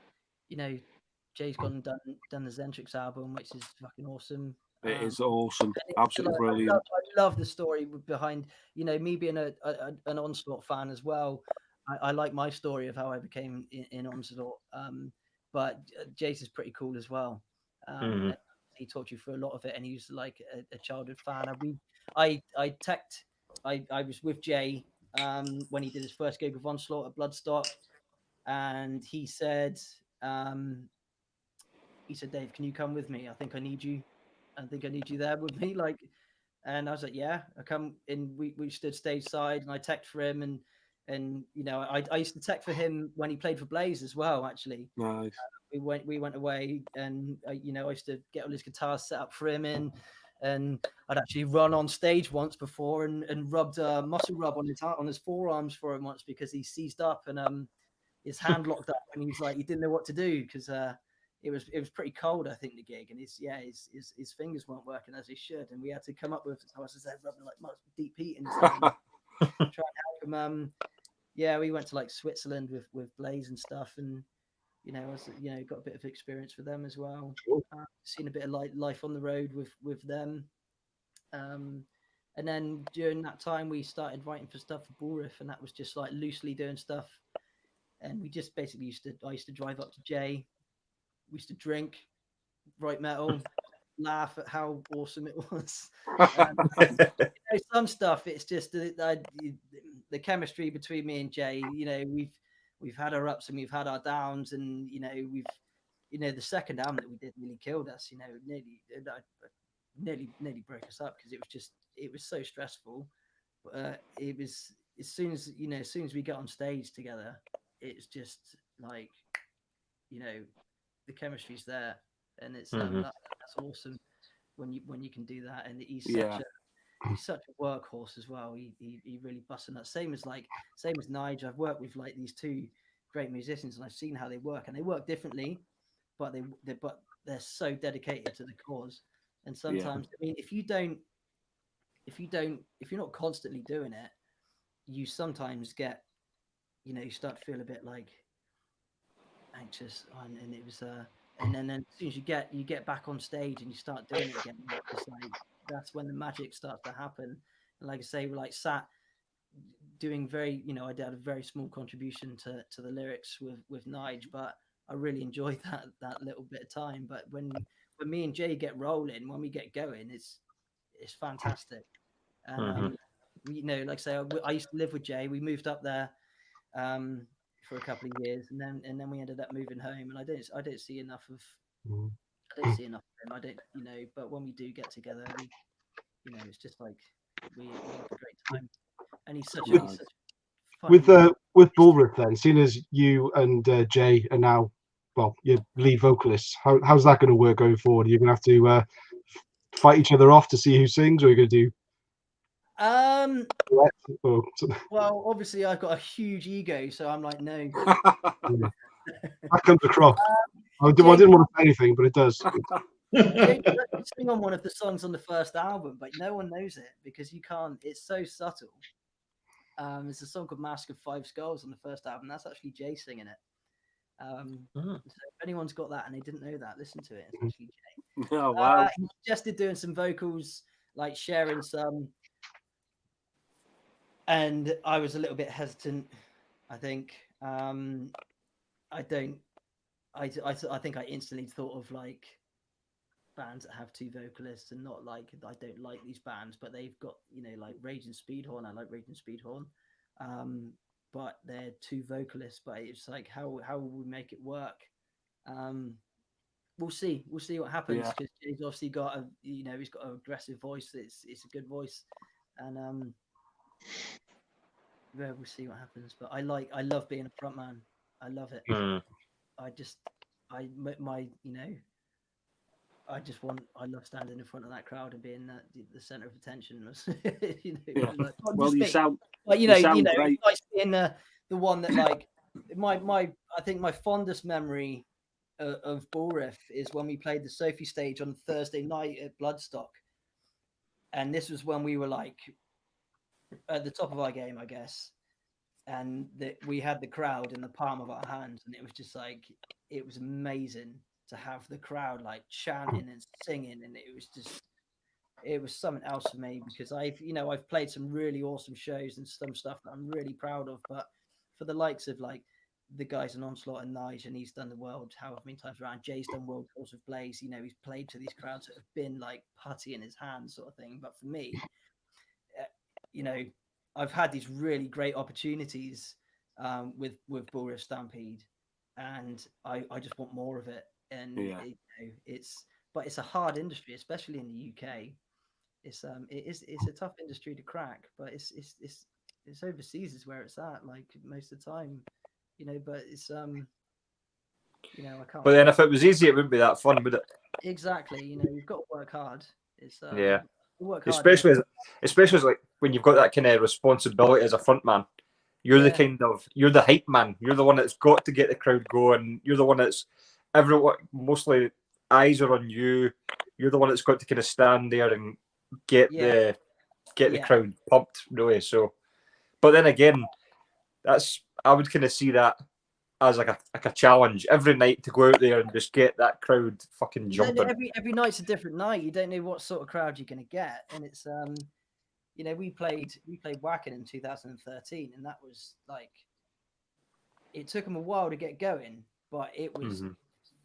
Jay's gone and done the Zentrix album, which is fucking awesome. It is awesome, absolutely brilliant. I love the story behind, me being an Onslaught fan as well. I like my story of how I became in Onslaught. But Jace is pretty cool as well. He talked you through a lot of it, and he was like a childhood fan. I was with Jay when he did his first gig with Onslaught at Bloodstock, and he said, "Dave, can you come with me? I think I need you there with me." And I was like, "Yeah, I come in." We stood stage side, and I teched for him, and I used to tech for him when he played for Blaze as well. Actually, nice. We went away, and I used to get all his guitars set up for him, and I'd actually run on stage once before and rubbed a muscle rub on his forearms for him once because he seized up and his hand locked up, and he's like, he didn't know what to do because it was pretty cold, I think, the gig, and his fingers weren't working as they should, and we had to come up with, I was rubbing like much deep heat in his hand, try and help him. We went to like Switzerland with Blaze and stuff, and got a bit of experience with them as well. Seen a bit of life on the road with them, and then during that time we started writing for stuff for Bullriff, and that was just like loosely doing stuff, and we just basically I used to drive up to Jay. We used to drink, write metal, laugh at how awesome it was. Some stuff, it's just the chemistry between me and Jay. We've had our ups and we've had our downs, and we've the second album that we did really killed us. Nearly broke us up because it was so stressful. It was as soon as we get on stage together, it's just like the chemistry's there, and it's that's awesome when you can do that. And he's such a workhorse as well. He really busting that. Same as Nige. I've worked with like these two great musicians, and I've seen how they work, and they work differently, but they're so dedicated to the cause. And sometimes, I mean, if you're not constantly doing it, you sometimes get, you start to feel a bit like anxious, and it was and then as soon as you get back on stage and you start doing it again, it's like that's when the magic starts to happen. And like I say, we're like sat doing very, I did a very small contribution to the lyrics with Nige, but I really enjoyed that little bit of time. But when me and Jay get rolling, when we get going, it's fantastic. And like I say, I used to live with Jay. We moved up there for a couple of years, and then we ended up moving home. And I don't see enough of him. I don't, but when we do get together, we, it's just like we have a great time. And he's such with Bullriff then, seeing as you and Jay are now your lead vocalists. How's that going to work going forward? You're going to have to fight each other off to see who sings, or you're going to do? Well, obviously I've got a huge ego, so I'm like, no. That comes across. I didn't want to say anything, but it does. Jake sing on one of the songs on the first album, but no one knows it because you can't. It's so subtle. It's a song called "Mask of Five Skulls" on the first album. That's actually Jay singing it. So if anyone's got that and they didn't know that, listen to it. It's actually Jay. Oh wow! He suggested doing some vocals, like sharing some, and I was a little bit hesitant. I think I think I instantly thought of like bands that have two vocalists and not like I don't like these bands, but they've got like Raging Speedhorn. I like Raging Speedhorn, but they're two vocalists. But it's like how will we make it work? We'll see what happens because he's obviously got he's got an aggressive voice. It's a good voice, and we'll see what happens. But I love being a front man. I love it. I love standing in front of that crowd and being the center of attention. You sound great. Like being the one that like I think my fondest memory of Bull Riff is when we played the Sophie stage on Thursday night at Bloodstock, and this was when we were like at the top of our game, I guess. And that we had the crowd in the palm of our hands, and it was just like it was amazing to have the crowd like chanting and singing, and it was something else for me because I've played some really awesome shows and some stuff that I'm really proud of, but for the likes of like the guys in Onslaught and Nige, and he's done the world however many times around, Jay's done world tours with Blaze, he's played to these crowds that have been like putty in his hands sort of thing, but for me, I've had these really great opportunities with Bull Riff Stampede, and I just want more of it. And it's a hard industry, especially in the UK. It's a tough industry to crack, but it's overseas is where it's at, like most of the time, But it's I can't. But then if it was easy, it wouldn't be that fun, would it? Exactly. You've got to work hard. It's work hard, especially as like when you've got that kind of responsibility as a front man. You're you're the hype man. You're the one that's got to get the crowd going. You're the one that's mostly eyes are on you. You're the one that's got to kind of stand there and get the crowd pumped, really. So, but then again, I would kind of see that as like a challenge every night to go out there and just get that crowd fucking jumping. Every night's a different night. You don't know what sort of crowd you're going to get, and it's we played Wacken in 2013, and that was like it took them a while to get going, but it was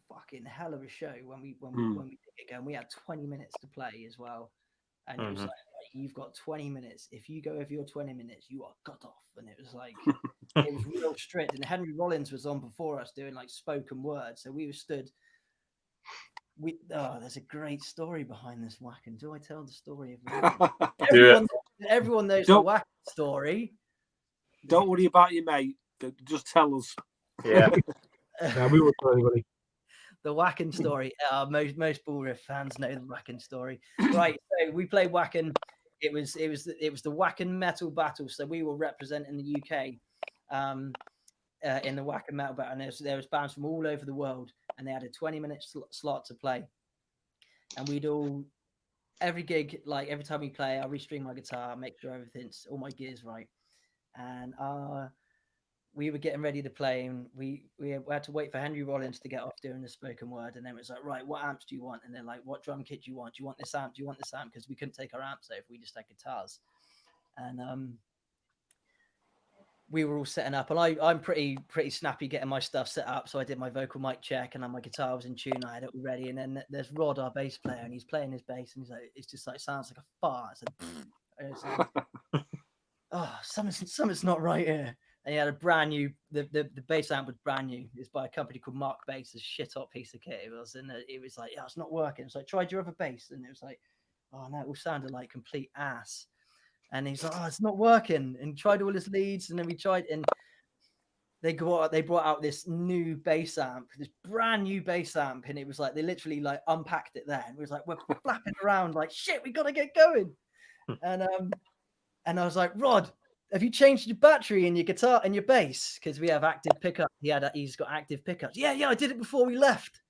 fucking hell of a show when we did get going. We had 20 minutes to play as well, and it was like you've got 20 minutes. If you go over your 20 minutes, you are cut off. And it was like it was real strict. And Henry Rollins was on before us doing like spoken word, so we were stood. There's a great story behind this Wacken. Do I tell the story of everyone knows the Wacken story? Don't worry about your mate. Just tell us. Yeah. We won't tell anybody. The Wacken story. Most Bull Riff fans know the Wacken story, right? So we played Wacken. It was the Wacken Metal Battle. So we were representing the UK in the Wacken Metal Battle, and there was bands from all over the world, and they had a 20-minute slot to play. And every gig, like every time we play, I restring my guitar, make sure all my gear's right, and we were getting ready to play, and we had to wait for Henry Rollins to get off doing the spoken word, and then it was like, right, what amps do you want? And they're like, what drum kit do you want? Do you want this amp? Do you want this amp? Because we couldn't take our amps over, we just had guitars. And we were all setting up, and I'm pretty snappy getting my stuff set up, so I did my vocal mic check, and my guitar was in tune, I had it all ready, and then there's Rod, our bass player, and he's playing his bass, and he's like, it's just like, sounds like a fart. It's like, oh, something's not right here. And he had a brand new, the bass amp was brand new. It's by a company called Mark Bass, a shit hot piece of kit. It was, and it was like, it's not working. It's like, tried your other bass, and it was like, oh no, it all sounded like complete ass. And he's like, it's not working. And tried all his leads, and then we tried, and they brought out this new bass amp, this brand new bass amp, and it was like they literally like unpacked it there, and it was like we're flapping around like shit, we gotta get going. And I was like, Rod, have you changed your battery in your guitar and your bass? Because we have active pickup. He's got active pickups. Yeah, I did it before we left.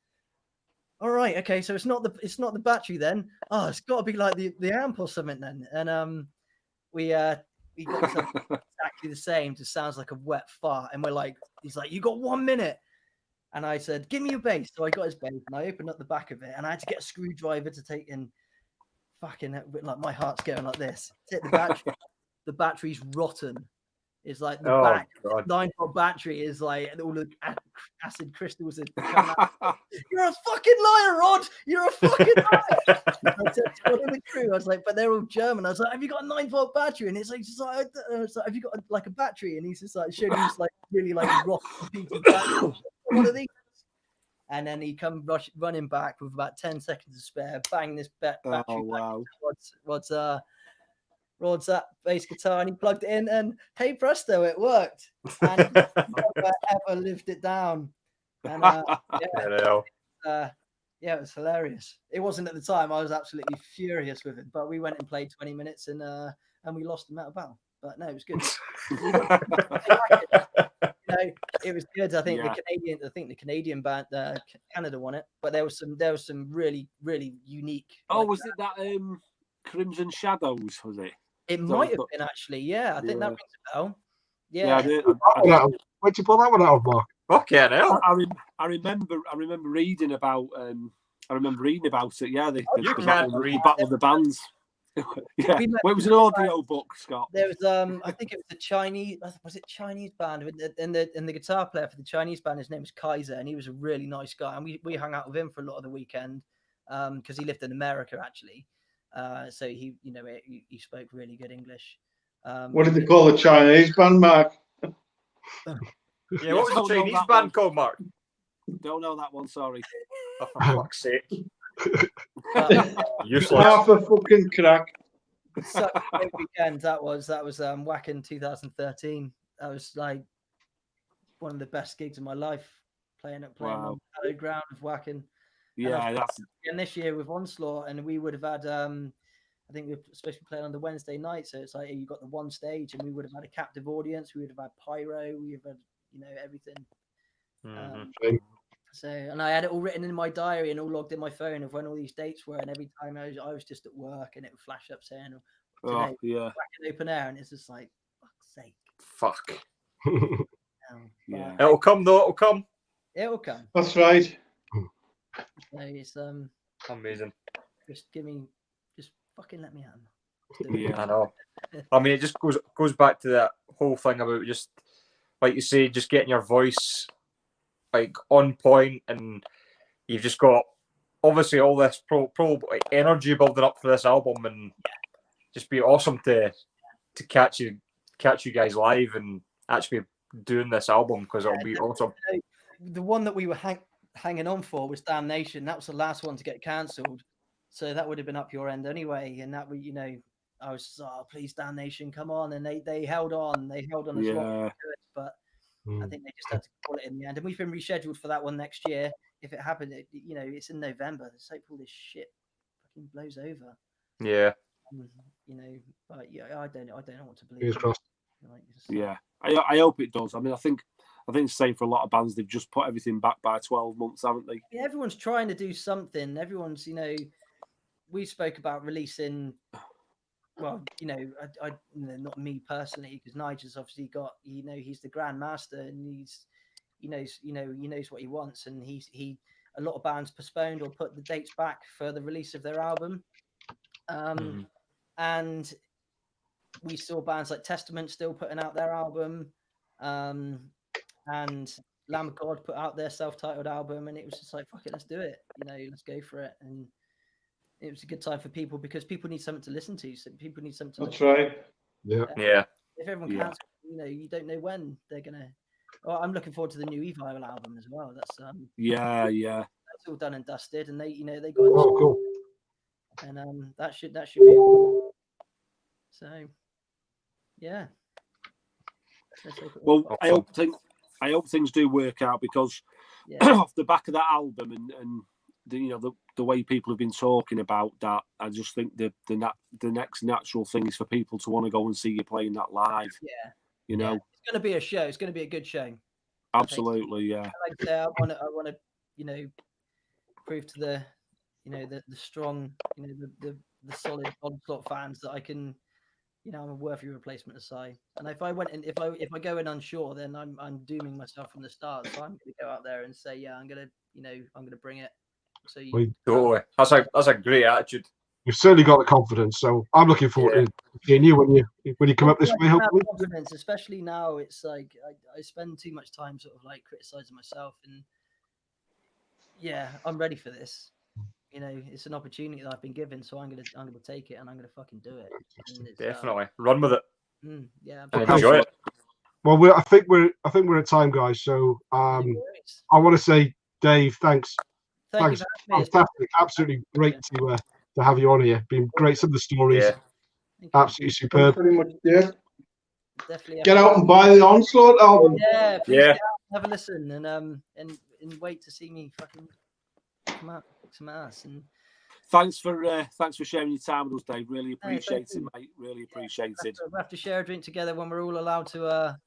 All right, okay, so it's not the battery then. Oh, it's got to be like the amp or something then. And we got something exactly the same. Just sounds like a wet fart. And he's like, you got 1 minute. And I said, give me your bass. So I got his bass and I opened up the back of it and I had to get a screwdriver to take in. Fucking like my heart's going like this. Take the battery. The battery's rotten. It's like the 9-volt battery is like all the acid crystals are coming out. You're a fucking liar, Rod. You're a fucking liar. I said to one of the crew, I was like, but they're all German. I was like, have you got a 9-volt battery? And it's like, have you got like a battery? And he's just like, showed me this like really like rotten piece of battery. One of these. And then he come running back with about 10 seconds to spare. Bang this battery. Oh wow! Rod's that bass guitar, and he plugged it in, and hey presto, it worked. And he never ever lived it down. And it was hilarious. It wasn't at the time. I was absolutely furious with it, but we went and played 20 minutes, and we lost the metal battle. But no, it was good. It was good. I think the Canadian band, Canada won it, but there was some really, really unique. Oh, was it that Crimson Shadows? Was it? It might have been actually. Yeah, I think that rings a bell. Yeah. Where'd you pull that one out of, Mark? Okay, now I remember reading about. I remember reading about it. Yeah, the Battle of the Bands. Yeah, well, it was an audio book, Scott. There was I think it was a Chinese. Was it Chinese band? And the guitar player for the Chinese band, his name was Kaiser, and he was a really nice guy. And we hung out with him for a lot of the weekend because he lived in America actually. So he spoke really good English. What did they call the Chinese band, Mark? Yeah, what was the Chinese band called, Mark? Don't know that one. Sorry. Oh, for fuck's sake. Useless. Half a fucking crack. So great weekend that was Wacken 2013. That was like one of the best gigs of my life. Playing on the ground of Wacken. Yeah, and this year with Onslaught, and we would have had I think we were supposed to be playing on the Wednesday night, so it's like you got the one stage, and we would have had a captive audience. We would have had pyro. We would have had everything. Mm-hmm. So, and I had it all written in my diary and all logged in my phone of when all these dates were, and every time I was just at work, and it would flash up saying, "Today, Wacken open air," and it's just like, fuck's sake. Fuck. Yeah. It'll come though. It'll come. It'll come. That's right. So it's amazing. Just fucking let me have I know. I mean, it just goes back to that whole thing about just like you say, just getting your voice like on point, and you've just got obviously all this like, energy building up for this album, and just be awesome to catch you guys live and actually doing this album, because it'll be awesome. The one that we were hanging on for was Damnation. That was the last one to get cancelled, so that would have been up your end anyway. And that we, I was just, please Damnation, come on, and they held on. They held on as well, but I think they just had to call it in the end. And we've been rescheduled for that one next year. If it happened, it's in November. Let's hope all this shit fucking blows over. Yeah. But yeah, I don't know what to believe. Fingers crossed. Yeah, I hope it does. I mean, I think it's the same for a lot of bands. They've just put everything back by 12 months, haven't they? Yeah, everyone's trying to do something. Everyone's, we spoke about releasing. Well, I not me personally, because Nigel's obviously got, he's the Grand Master, and he knows what he wants, and a lot of bands postponed or put the dates back for the release of their album, and we saw bands like Testament still putting out their album, and Lamb of God put out their self-titled album, and it was just like, fuck it, let's do it, let's go for it. And it was a good time for people, because people need something to listen to. So people need something to That's right. Yeah. If everyone cancels, you don't know when they're gonna. Oh, I'm looking forward to the new Evil album as well. That's yeah. That's all done and dusted, and they got cool. And that should be so. Yeah. Well, I hope I hope things do work out, because off the back of that album and the way people have been talking about that, I just think the next natural thing is for people to want to go and see you playing that live. Yeah, you know, it's going to be a show. It's going to be a good show. Absolutely, yeah. Like I say, I want to, prove to the, the strong, the solid Onslaught fans that I can, I'm a worthy replacement of Sai. And if I go in unsure, then I'm dooming myself from the start. So I'm going to go out there and say, I'm going to bring it. So totally. That's a great attitude. You've certainly got the confidence, so I'm looking forward to seeing you when you come up this way. Hopefully, confidence, especially now. It's like I spend too much time sort of like criticizing myself, and I'm ready for this. It's an opportunity that I've been given, so I'm gonna take it, and I'm gonna fucking do it. Definitely run with it. Enjoy it. Well, I think we're at time, guys. So I want to say, Dave, thanks. Thanks, fantastic, absolutely great to have you on here. Been great. Some of the stories, absolutely superb. Pretty much, Definitely. Get out and buy the Onslaught album. Yeah, please get out, have a listen, and wait to see me fucking come out, kick some ass. And thanks for sharing your time with us, Dave. Really appreciate it, mate. Really appreciate it. We'll have to share a drink together when we're all allowed to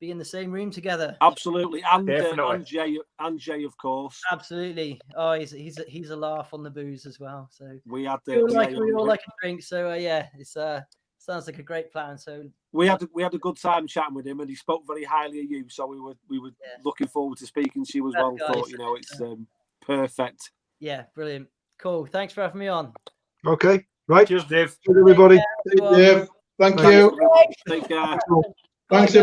be in the same room together. Absolutely, and Jay, of course. Absolutely. Oh, he's a laugh on the booze as well. So we had we all like a drink. So it's sounds like a great plan. So we had a good time chatting with him, and he spoke very highly of you. So we were looking forward to speaking to you as well. Thought it's perfect. Yeah, brilliant, cool. Thanks for having me on. Okay, right. Cheers, Dave. Cheers, everybody. Dave, thank you. Take care. Thanks, everybody.